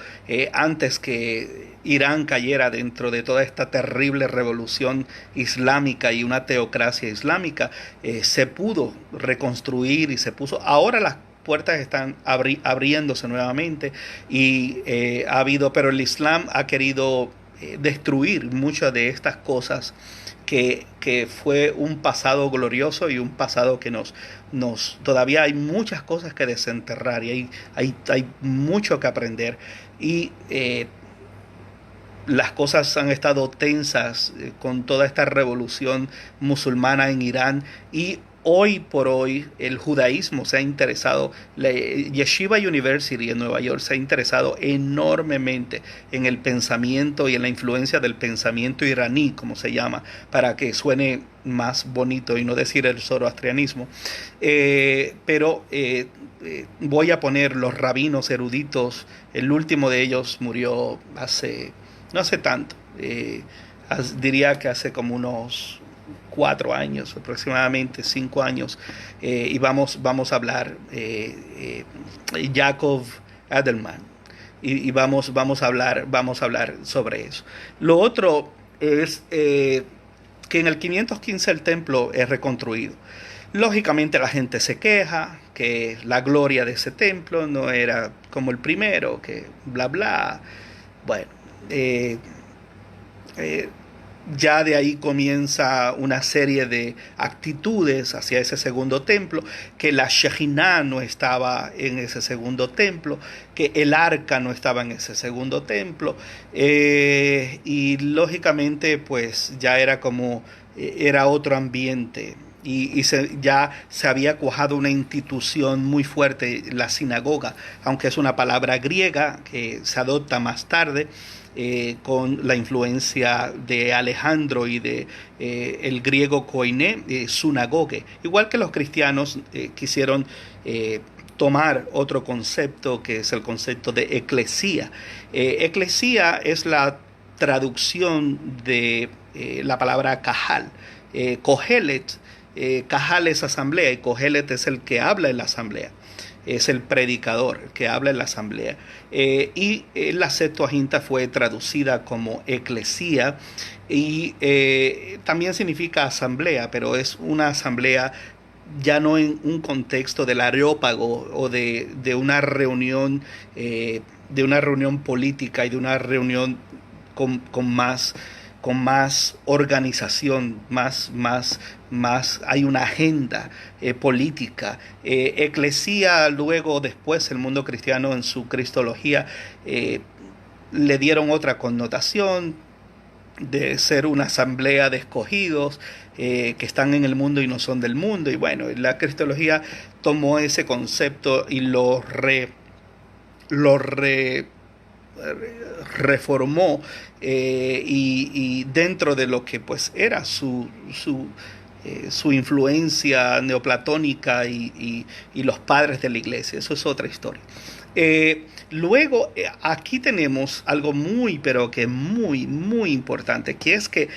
antes que Irán cayera dentro de toda esta terrible revolución islámica y una teocracia islámica? Se pudo reconstruir y se puso. Ahora las puertas están abriéndose nuevamente y ha habido, pero el Islam ha querido destruir muchas de estas cosas que fue un pasado glorioso y un pasado que todavía hay muchas cosas que desenterrar y hay mucho que aprender y las cosas han estado tensas con toda esta revolución musulmana en Irán y hoy por hoy el judaísmo se ha interesado, la Yeshiva University en Nueva York se ha interesado enormemente en el pensamiento y en la influencia del pensamiento iraní, como se llama, para que suene más bonito y no decir el zoroastrianismo. Pero voy a poner los rabinos eruditos, el último de ellos murió no hace tanto, diría que hace como unos 4 años, aproximadamente 5 años, y vamos a hablar Jacob Edelman, y vamos a hablar sobre eso. Lo otro es que en el 515 el templo es reconstruido. Lógicamente la gente se queja que la gloria de ese templo no era como el primero, que bla bla. Bueno, ya de ahí comienza una serie de actitudes hacia ese segundo templo, que la Shejinah no estaba en ese segundo templo, que el arca no estaba en ese segundo templo, y lógicamente pues ya era otro ambiente. Ya se había cuajado una institución muy fuerte, la sinagoga, aunque es una palabra griega que se adopta más tarde, con la influencia de Alejandro y de el griego koiné, sunagoge. Igual que los cristianos quisieron tomar otro concepto que es el concepto de eclesía. Eclesía es la traducción de la palabra kahal. Kohelet, Cajal es asamblea y Kohelet es el que habla en la asamblea, es el predicador que habla en la asamblea. Y la Septuaginta fue traducida como eclesía y también significa asamblea, pero es una asamblea ya no en un contexto del areópago o de una reunión política y de una reunión con más organización, más hay una agenda política. Eclesía, luego después el mundo cristiano en su cristología le dieron otra connotación de ser una asamblea de escogidos que están en el mundo y no son del mundo. Y bueno, la cristología tomó ese concepto y lo reformó y dentro de lo que pues era su influencia neoplatónica y los padres de la iglesia. Eso es otra historia. Luego aquí tenemos algo pero que muy importante, que es que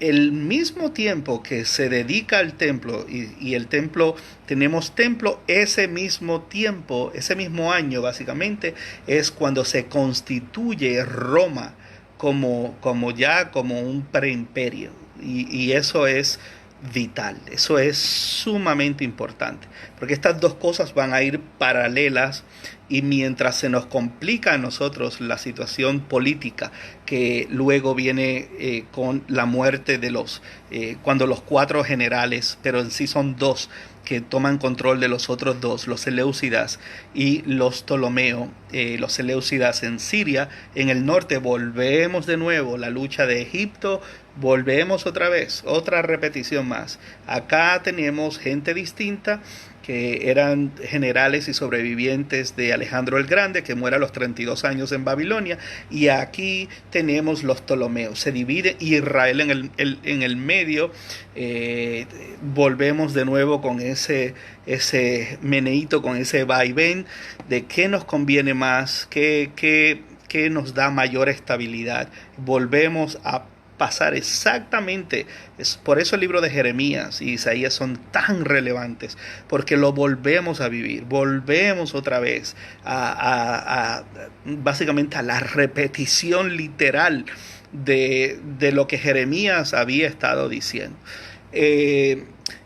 el mismo tiempo que se dedica al templo y el templo, tenemos templo, ese mismo tiempo, ese mismo año básicamente, es cuando se constituye Roma como un preimperio. Y eso es vital, eso es sumamente importante, porque estas dos cosas van a ir paralelas y mientras se nos complica a nosotros la situación política que luego viene con la muerte de cuando los 4 generales, pero en sí son 2 que toman control de los otros 2, los Seleucidas y los Ptolomeo, los Seleucidas en Siria, en el norte volvemos de nuevo, la lucha de Egipto, volvemos otra vez, otra repetición más. Acá tenemos gente distinta que eran generales y sobrevivientes de Alejandro el Grande, que muere a los 32 años en Babilonia, y aquí tenemos los Ptolomeos. Se divide Israel en el medio. Volvemos de nuevo con ese meneíto, con ese vaivén de qué nos conviene más, qué nos da mayor estabilidad. Volvemos a pasar exactamente. Por eso el libro de Jeremías y Isaías son tan relevantes, porque lo volvemos a vivir, volvemos otra vez básicamente a la repetición literal de lo que Jeremías había estado diciendo.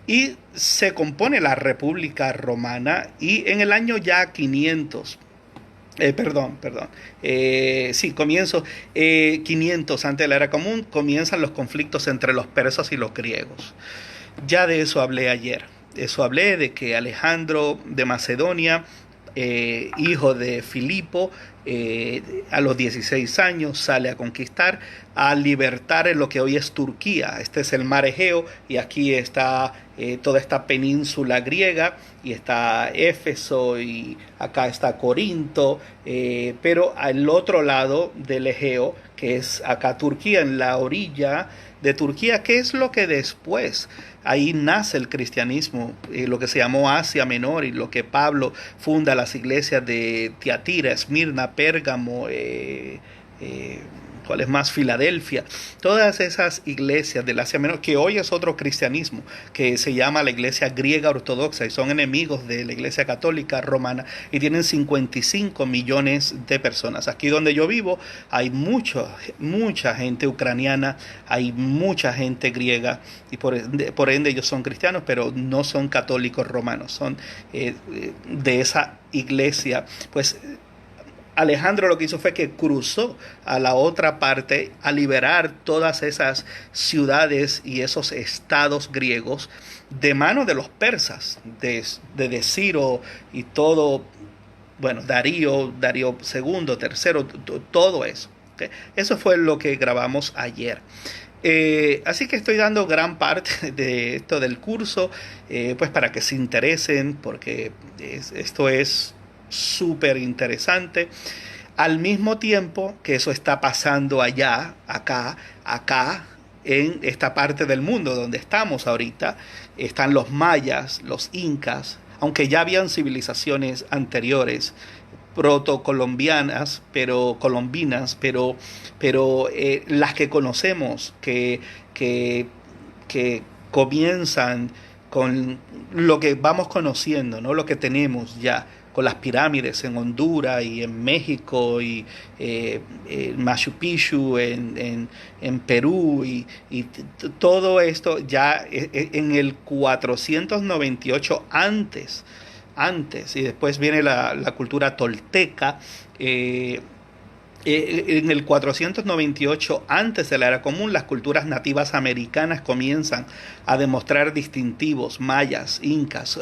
Y se compone la República Romana, y en el año ya 500, sí, 500 antes de la era común, comienzan los conflictos entre los persas y los griegos. Ya de eso hablé ayer. Eso hablé de que Alejandro de Macedonia, hijo de Filipo, a los 16 años sale a conquistar, a libertar en lo que hoy es Turquía. Este es el mar Egeo, y aquí está toda esta península griega, y está Éfeso, y acá está Corinto, pero al otro lado del Egeo, que es acá Turquía, en la orilla de Turquía, que es lo que después ahí nace el cristianismo, lo que se llamó Asia Menor, y lo que Pablo funda las iglesias de Tiatira, Esmirna, Pérgamo, ¿cuál es más? Filadelfia. Todas esas iglesias del Asia Menor, que hoy es otro cristianismo, que se llama la iglesia griega ortodoxa, y son enemigos de la iglesia católica romana, y tienen 55 millones de personas. Aquí donde yo vivo hay mucha gente ucraniana, hay mucha gente griega, y por ende ellos son cristianos, pero no son católicos romanos, son de esa iglesia. Pues Alejandro lo que hizo fue que cruzó a la otra parte a liberar todas esas ciudades y esos estados griegos de manos de los persas, de Ciro y todo, bueno, Darío II, tercero, todo eso. ¿Okay? Eso fue lo que grabamos ayer. Así que estoy dando gran parte de esto del curso, pues para que se interesen, porque esto es súper interesante. Al mismo tiempo que eso está pasando acá, en esta parte del mundo donde estamos ahorita, están los mayas, los incas, aunque ya habían civilizaciones anteriores, protocolombianas, colombinas, pero las que conocemos, que comienzan con lo que vamos conociendo, ¿no? Lo que tenemos ya, con las pirámides en Honduras y en México, y Machu Picchu en Perú, y todo esto ya en el 498 antes, y después viene la cultura tolteca. En el 498 antes de la era común, las culturas nativas americanas comienzan a demostrar distintivos mayas, incas,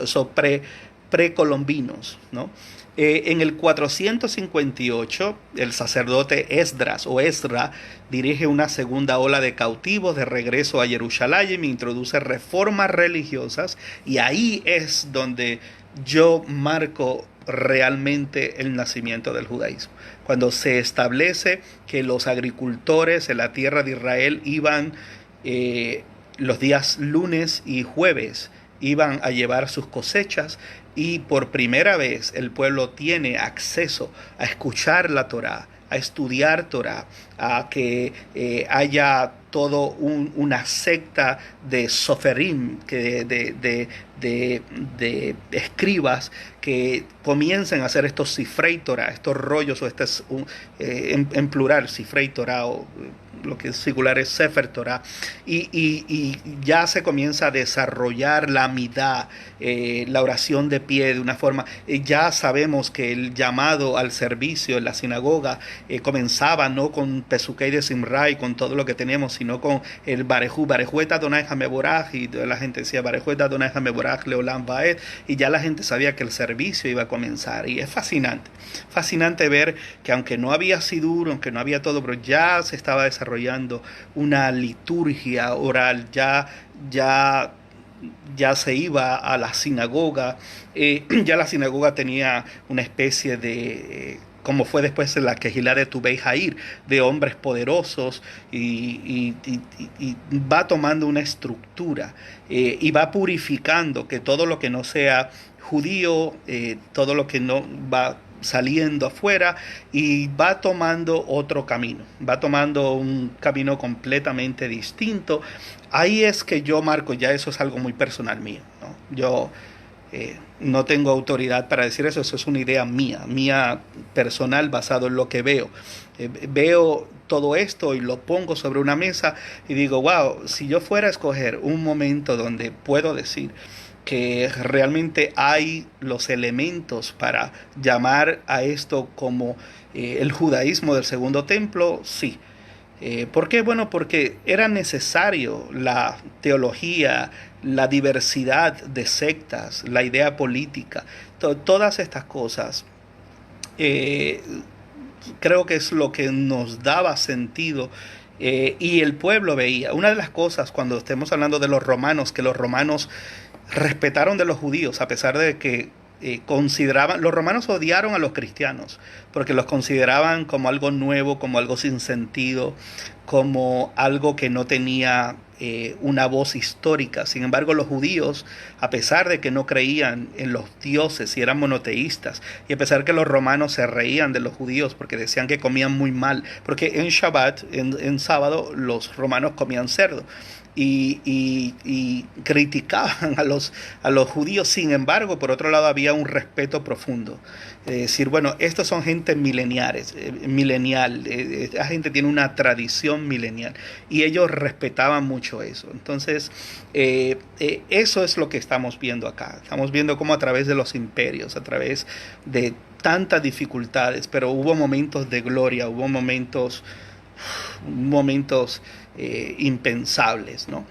precolombinos, ¿no? En el 458, el sacerdote Esdra dirige una segunda ola de cautivos de regreso a Jerusalén, e introduce reformas religiosas, y ahí es donde yo marco realmente el nacimiento del judaísmo. Cuando se establece que los agricultores en la tierra de Israel iban los días lunes y jueves, iban a llevar sus cosechas, y por primera vez el pueblo tiene acceso a escuchar la Torá, a estudiar Torá, a que haya todo una secta de soferim, de escribas, que comiencen a hacer estos cifrei Torá, estos rollos, o en plural, cifrei Torá, o lo que es singular es Sefer Torah, y ya se comienza a desarrollar la amidá, la oración de pie de una forma. Ya sabemos que el llamado al servicio en la sinagoga comenzaba no con Pesukei de Simra y con todo lo que tenemos, sino con el Barejú et Adonai Hameboraj, y la gente decía Barejú et Adonai Hameboraj Leolam Vaed, y ya la gente sabía que el servicio iba a comenzar. Y es fascinante ver que aunque no había sidur, aunque no había todo, pero ya se estaba desarrollando una liturgia oral, ya ya se iba a la sinagoga, ya la sinagoga tenía una especie de, como fue después de la Quejilá de Tubei Jair, de hombres poderosos, y va tomando una estructura, y va purificando que todo lo que no sea judío, todo lo que no va saliendo afuera, y va tomando otro camino, va tomando un camino completamente distinto. Ahí es que yo marco, ya eso es algo muy personal mío, ¿no? Yo no tengo autoridad para decir eso, eso es una idea mía personal basado en lo que veo. Veo todo esto y lo pongo sobre una mesa y digo, wow, si yo fuera a escoger un momento donde puedo decir que realmente hay los elementos para llamar a esto como el judaísmo del segundo templo, sí. ¿Por qué? Bueno, porque era necesario la teología, la diversidad de sectas, la idea política, todas estas cosas. eh, Creo que es lo que nos daba sentido, y el pueblo veía. Una de las cosas cuando estemos hablando de los romanos, que los romanos respetaron de los judíos, a pesar de que consideraban, los romanos odiaron a los cristianos, porque los consideraban como algo nuevo, como algo sin sentido, como algo que no tenía una voz histórica. Sin embargo, los judíos, a pesar de que no creían en los dioses y eran monoteístas, y a pesar que los romanos se reían de los judíos porque decían que comían muy mal, porque en Shabbat, en sábado, los romanos comían cerdo. Y criticaban a los judíos. Sin embargo, por otro lado, había un respeto profundo. Decir, bueno, estos son gente milenial, esta gente tiene una tradición milenial, y ellos respetaban mucho eso. Entonces, eso es lo que estamos viendo acá. Estamos viendo cómo a través de los imperios, a través de tantas dificultades, pero hubo momentos de gloria, hubo momentos impensables, ¿no?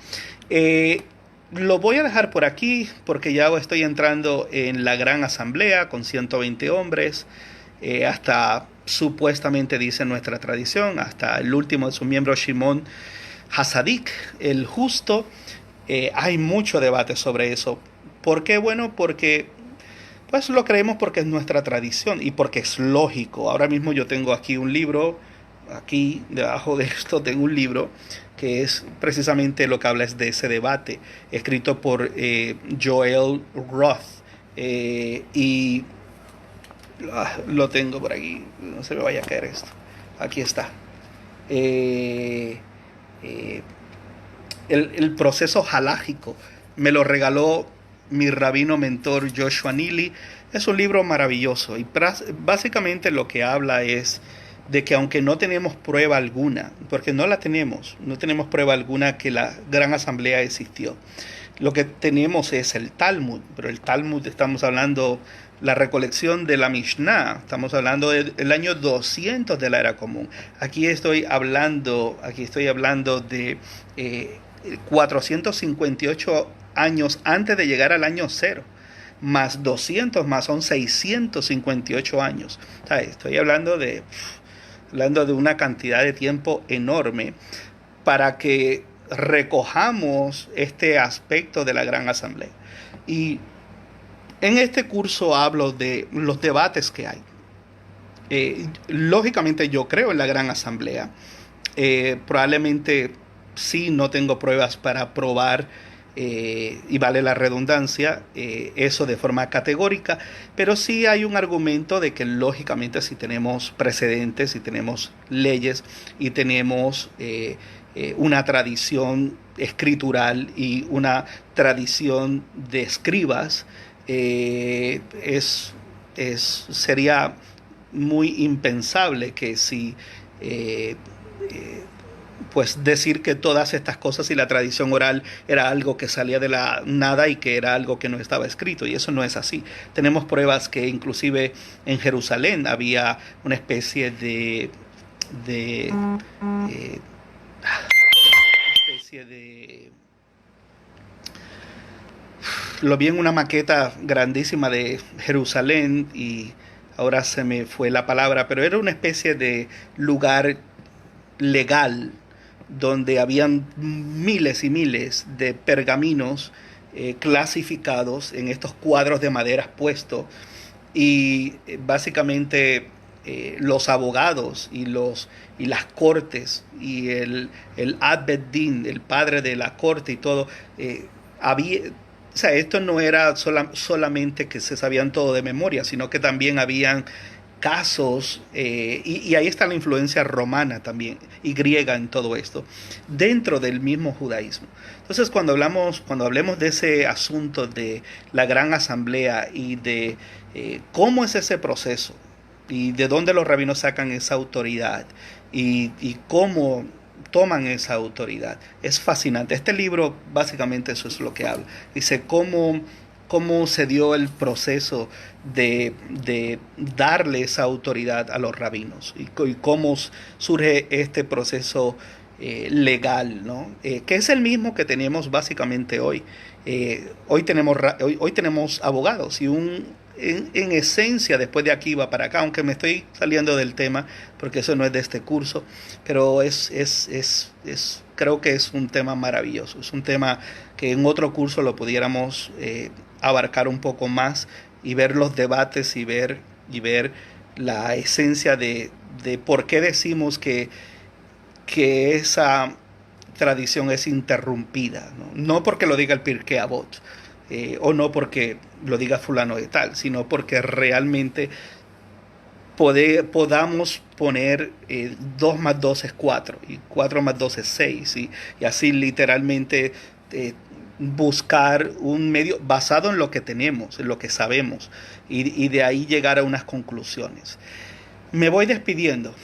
Lo voy a dejar por aquí porque ya estoy entrando en la gran asamblea con 120 hombres, hasta supuestamente dice nuestra tradición, hasta el último de sus miembros, Shimon Hasadik, el justo. Hay mucho debate sobre eso. ¿Por qué? Bueno, porque pues lo creemos porque es nuestra tradición y porque es lógico. Ahora mismo yo tengo aquí un libro. Aquí debajo de esto tengo un libro que es precisamente lo que habla es de ese debate, escrito por Joel Roth, y lo tengo por aquí, no se me vaya a caer esto, aquí está. Eh, eh, el proceso halágico me lo regaló mi rabino mentor Joshua Neely. Es un libro maravilloso y básicamente lo que habla es de que aunque no tenemos prueba alguna, porque no la tenemos, no tenemos prueba alguna que la gran asamblea existió. Lo que tenemos es el Talmud, pero el Talmud estamos hablando la recolección de la Mishnah, estamos hablando del año 200 de la era común. Aquí estoy hablando de 458 años antes de llegar al año cero, más 200 más son 658 años. O sea, estoy hablando de una cantidad de tiempo enorme para que recojamos este aspecto de la gran asamblea. Y en este curso hablo de los debates que hay. Lógicamente yo creo en la gran asamblea. Probablemente sí, no tengo pruebas para probar, y vale la redundancia, eso de forma categórica, pero sí hay un argumento de que lógicamente si tenemos precedentes, si tenemos leyes y tenemos una tradición escritural y una tradición de escribas, sería muy impensable que si pues decir que todas estas cosas y la tradición oral era algo que salía de la nada y que era algo que no estaba escrito, y eso no es así. Tenemos pruebas que inclusive en Jerusalén había una especie de especie de lo vi en una maqueta grandísima de Jerusalén y ahora se me fue la palabra, pero era una especie de lugar legal donde habían miles y miles de pergaminos clasificados en estos cuadros de madera puestos y básicamente los abogados y las cortes y el Ad Din, el padre de la corte y todo, había, o sea, esto no era solamente que se sabían todo de memoria, sino que también habían casos, y ahí está la influencia romana también y griega en todo esto, dentro del mismo judaísmo. Entonces, cuando hablemos de ese asunto de la gran asamblea y de cómo es ese proceso y de dónde los rabinos sacan esa autoridad y cómo toman esa autoridad, es fascinante. Este libro básicamente eso es lo que habla. Dice cómo se dio el proceso de darle esa autoridad a los rabinos y cómo surge este proceso legal, ¿no? Que es el mismo que tenemos básicamente hoy. Hoy tenemos abogados y en esencia después de aquí va para acá, aunque me estoy saliendo del tema porque eso no es de este curso, pero creo que es un tema maravilloso, es un tema que en otro curso lo pudiéramos abarcar un poco más y ver los debates y ver la esencia de por qué decimos que esa tradición es interrumpida, ¿no? No porque lo diga el Pirkei Avot, o no porque lo diga fulano de tal, sino porque realmente podamos poner 2 más 2 es 4 y 4 más 2 es 6 y así literalmente buscar un medio basado en lo que tenemos, en lo que sabemos y de ahí llegar a unas conclusiones. Me voy despidiendo.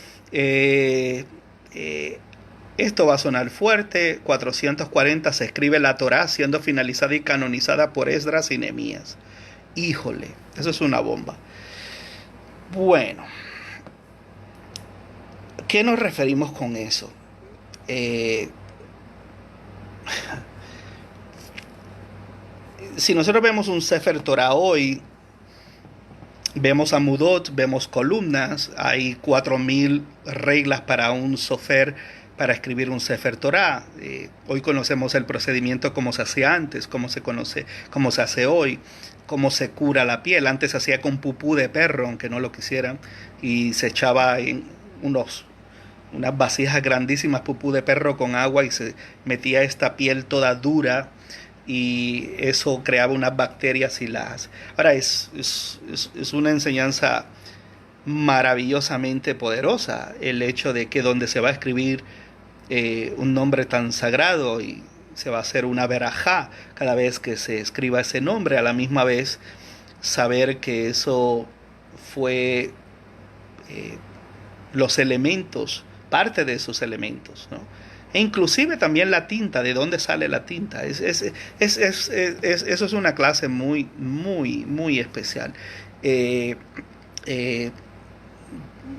Esto va a sonar fuerte. 440 se escribe la Torá siendo finalizada y canonizada por Esdras y Nehemías. Híjole, eso es una bomba. Bueno, ¿qué nos referimos con eso? Si nosotros vemos un Sefer Torah hoy, vemos amudot, vemos columnas, hay 4000 reglas para un sofer para escribir un Sefer Torah. Hoy conocemos el procedimiento como se hacía antes, cómo se hace hoy, cómo se cura la piel. Antes se hacía con pupú de perro, aunque no lo quisieran, y se echaba en unas vasijas grandísimas pupú de perro con agua y se metía esta piel toda dura y eso creaba unas bacterias y las... Ahora es una enseñanza maravillosamente poderosa el hecho de que donde se va a escribir un nombre tan sagrado y se va a hacer una verajá cada vez que se escriba ese nombre, a la misma vez saber que eso fue los elementos, parte de esos elementos, ¿no? E inclusive también la tinta, de dónde sale la tinta. Eso es una clase muy, muy, muy especial.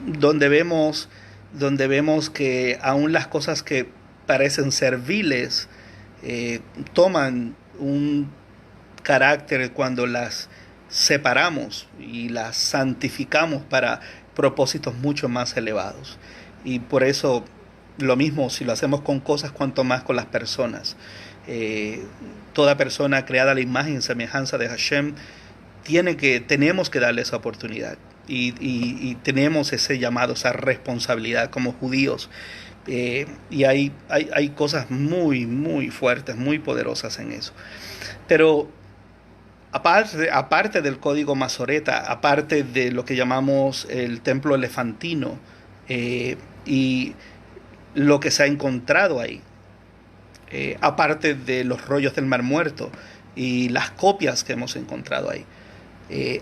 Donde vemos que aún las cosas que parecen serviles toman un carácter cuando las separamos y las santificamos para propósitos mucho más elevados. Y por eso lo mismo si lo hacemos con cosas, cuanto más con las personas. Toda persona creada a la imagen y semejanza de Hashem tenemos que darle esa oportunidad y tenemos ese llamado, esa responsabilidad como judíos. Y hay cosas muy, muy fuertes, muy poderosas en eso. Pero aparte del código Masoreta, aparte de lo que llamamos el templo elefantino y lo que se ha encontrado ahí, aparte de los rollos del Mar Muerto y las copias que hemos encontrado ahí,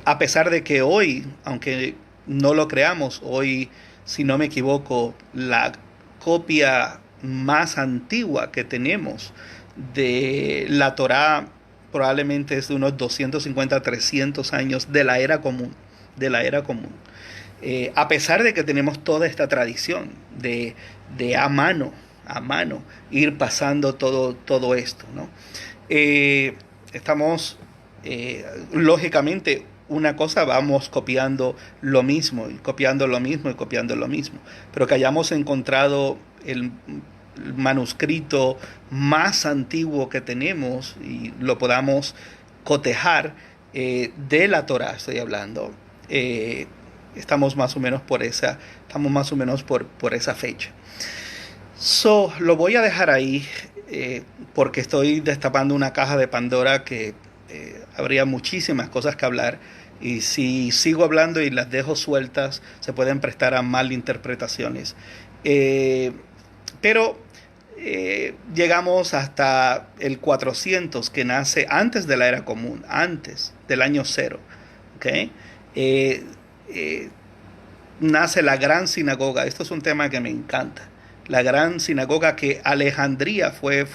a pesar de que hoy, aunque no lo creamos, hoy, si no me equivoco, la copia más antigua que tenemos de la Torá probablemente es de unos 250, 300 años de la era común, a pesar de que tenemos toda esta tradición de a mano ir pasando todo esto, ¿no? Estamos lógicamente una cosa, vamos copiando lo mismo y copiando lo mismo y copiando lo mismo, pero que hayamos encontrado manuscrito más antiguo que tenemos y lo podamos cotejar de la Torá, estoy hablando. Estamos más o menos por esa fecha. So, lo voy a dejar ahí porque estoy destapando una caja de Pandora que habría muchísimas cosas que hablar. Y si sigo hablando y las dejo sueltas, se pueden prestar a malinterpretaciones. Pero llegamos hasta el 400, que nace antes de la era común, antes del año cero. ¿Okay? Nace la gran sinagoga. Esto es un tema que me encanta. La gran sinagoga, que Alejandría fue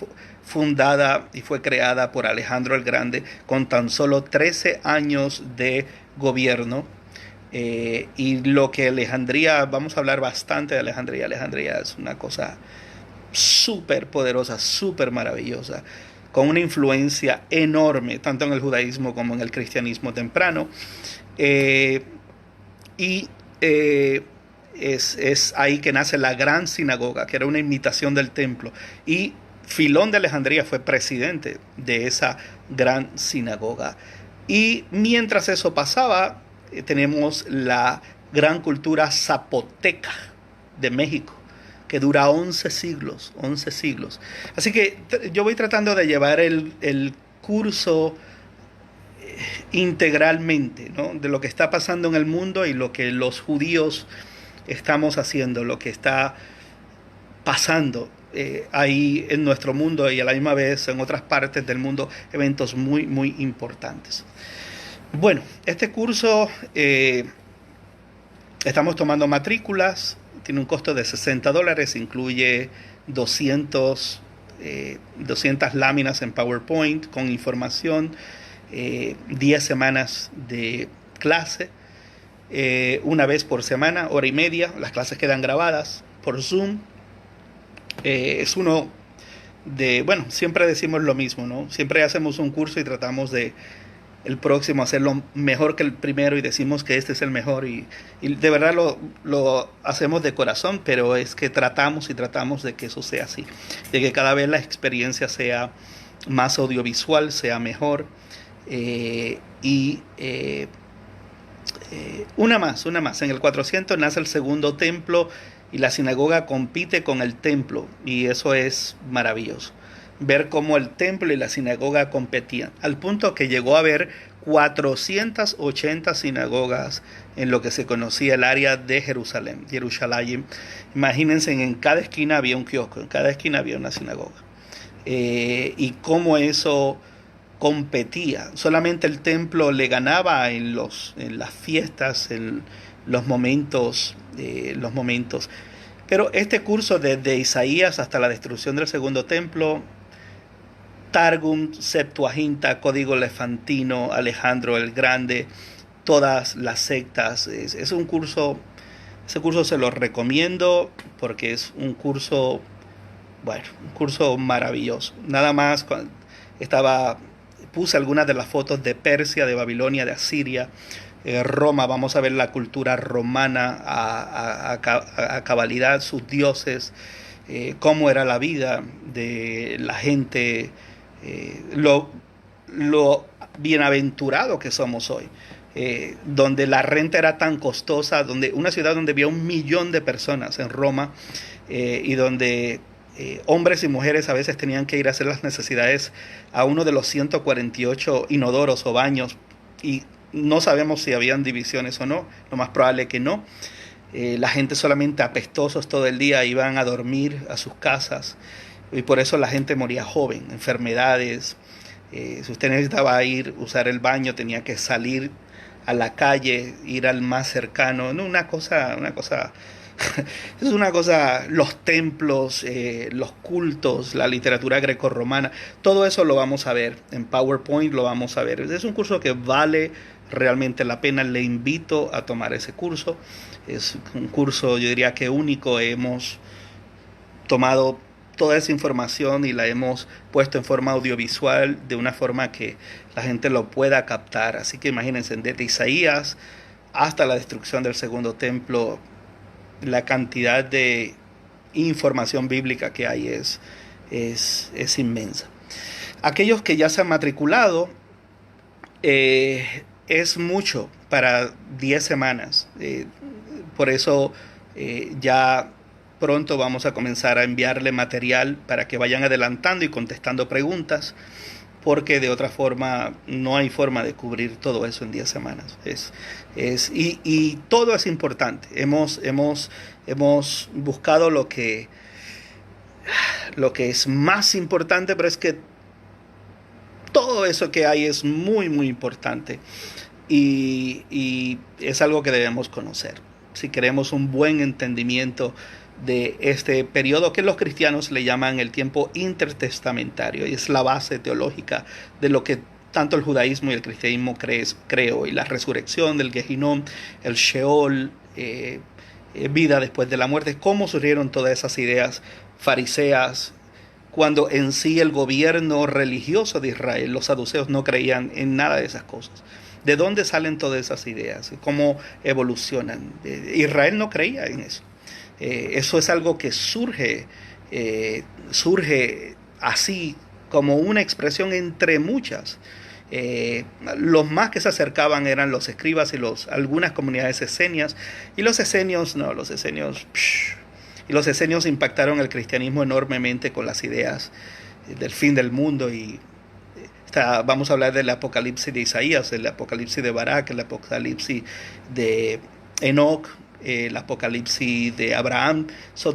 fundada y fue creada por Alejandro el Grande con tan solo 13 años de gobierno. Y lo que Alejandría, vamos a hablar bastante de Alejandría. Alejandría es una cosa súper poderosa, súper maravillosa, con una influencia enorme, tanto en el judaísmo como en el cristianismo temprano. Es ahí que nace la gran sinagoga, que era una imitación del templo. Y Filón de Alejandría fue presidente de esa gran sinagoga. Y mientras eso pasaba, tenemos la gran cultura zapoteca de México, que dura 11 siglos, 11 siglos. Así que yo voy tratando de llevar el curso integralmente, ¿no?, de lo que está pasando en el mundo y lo que los judíos estamos haciendo, lo que está pasando ahí en nuestro mundo y a la misma vez en otras partes del mundo, eventos muy, muy importantes. Bueno, este curso estamos tomando matrículas, tiene un costo de $60, incluye 200 láminas en PowerPoint con información, 10 semanas de clase, una vez por semana, hora y media. Las clases quedan grabadas por Zoom. Es uno de, bueno, siempre decimos lo mismo, ¿no? Siempre hacemos un curso y tratamos de el próximo hacerlo mejor que el primero y decimos que este es el mejor y de verdad lo hacemos de corazón, pero es que tratamos de que eso sea así, de que cada vez la experiencia sea más audiovisual, sea mejor. Una más. En el 400 nace el segundo templo y la sinagoga compite con el templo, y eso es maravilloso. Ver cómo el templo y la sinagoga competían, al punto que llegó a haber 480 sinagogas en lo que se conocía el área de Jerusalén. Imagínense, en cada esquina había un kiosco, en cada esquina había una sinagoga. Y cómo eso competía. Solamente el templo le ganaba en las fiestas, en los momentos. Pero este curso, desde Isaías hasta la destrucción del segundo templo, Targum, Septuaginta, Código Elefantino, Alejandro el Grande, todas las sectas, es un curso, ese curso se lo recomiendo porque es un curso, bueno, un curso maravilloso. Nada más puse algunas de las fotos de Persia, de Babilonia, de Asiria, Roma. Vamos a ver la cultura romana a cabalidad, sus dioses, cómo era la vida de la gente, lo bienaventurado que somos hoy, donde la renta era tan costosa, donde una ciudad donde había 1 millón de personas en Roma, y donde hombres y mujeres a veces tenían que ir a hacer las necesidades a uno de los 148 inodoros o baños, y no sabemos si habían divisiones o no, lo más probable que no. La gente solamente apestosos todo el día iban a dormir a sus casas, y por eso la gente moría joven, enfermedades. Si usted necesitaba usar el baño, tenía que salir a la calle, ir al más cercano. No, una cosa es una cosa, los templos, los cultos, la literatura grecorromana, todo eso lo vamos a ver en PowerPoint, lo vamos a ver. Es un curso que vale realmente la pena. Le invito a tomar ese curso. Es un curso, yo diría que único. Hemos tomado toda esa información y la hemos puesto en forma audiovisual, de una forma que la gente lo pueda captar. Así que imagínense, desde Isaías hasta la destrucción del segundo templo, la cantidad de información bíblica que hay es inmensa. Aquellos que ya se han matriculado, es mucho para 10 semanas. Por eso ya pronto vamos a comenzar a enviarle material para que vayan adelantando y contestando preguntas, porque de otra forma no hay forma de cubrir todo eso en 10 semanas. Y todo es importante. Hemos buscado lo que es más importante, pero es que todo eso que hay es muy, muy importante. Y es algo que debemos conocer. Si queremos un buen entendimiento de este periodo que los cristianos le llaman el tiempo intertestamentario, y es la base teológica de lo que tanto el judaísmo y el cristianismo creo, y la resurrección del Gehinnom, el Sheol, vida después de la muerte, cómo surgieron todas esas ideas fariseas, cuando en sí el gobierno religioso de Israel, los saduceos, no creían en nada de esas cosas. ¿De dónde salen todas esas ideas? ¿Cómo evolucionan? Israel no creía en eso. Eso es algo que surge así como una expresión entre muchas. Los más que se acercaban eran los escribas y algunas comunidades esenias, y los esenios y los esenios impactaron el cristianismo enormemente con las ideas del fin del mundo. Y vamos a hablar del Apocalipsis de Isaías, el Apocalipsis de Barak, el Apocalipsis de Enoc, el Apocalipsis de Abraham.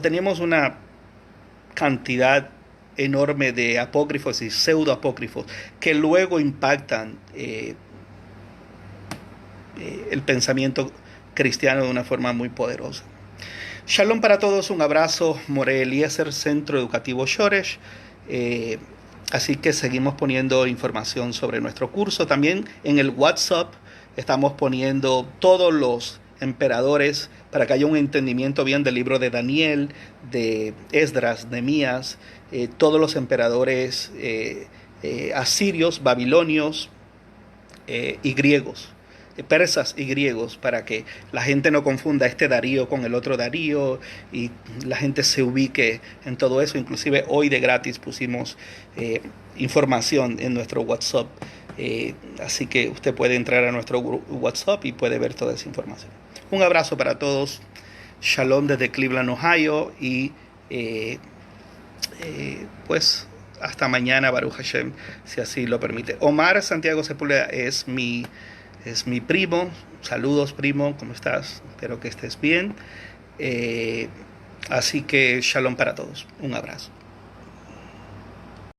Tenemos una cantidad enorme de apócrifos y pseudoapócrifos que luego impactan el pensamiento cristiano de una forma muy poderosa. Shalom para todos, un abrazo. Moré Eliezer, Centro Educativo Shoresh. Así que seguimos poniendo información sobre nuestro curso. También en el WhatsApp estamos poniendo todos los emperadores para que haya un entendimiento bien del libro de Daniel, de Esdras, Nehemías, todos los emperadores asirios, babilonios y griegos, persas y griegos, para que la gente no confunda este Darío con el otro Darío y la gente se ubique en todo eso. Inclusive hoy de gratis pusimos información en nuestro WhatsApp, así que usted puede entrar a nuestro WhatsApp y puede ver toda esa información. Un abrazo para todos. Shalom desde Cleveland, Ohio, y pues hasta mañana, Baruch Hashem, si así lo permite. Omar Santiago Sepúlveda es mi primo. Saludos, primo, ¿cómo estás? Espero que estés bien. Así que shalom para todos. Un abrazo.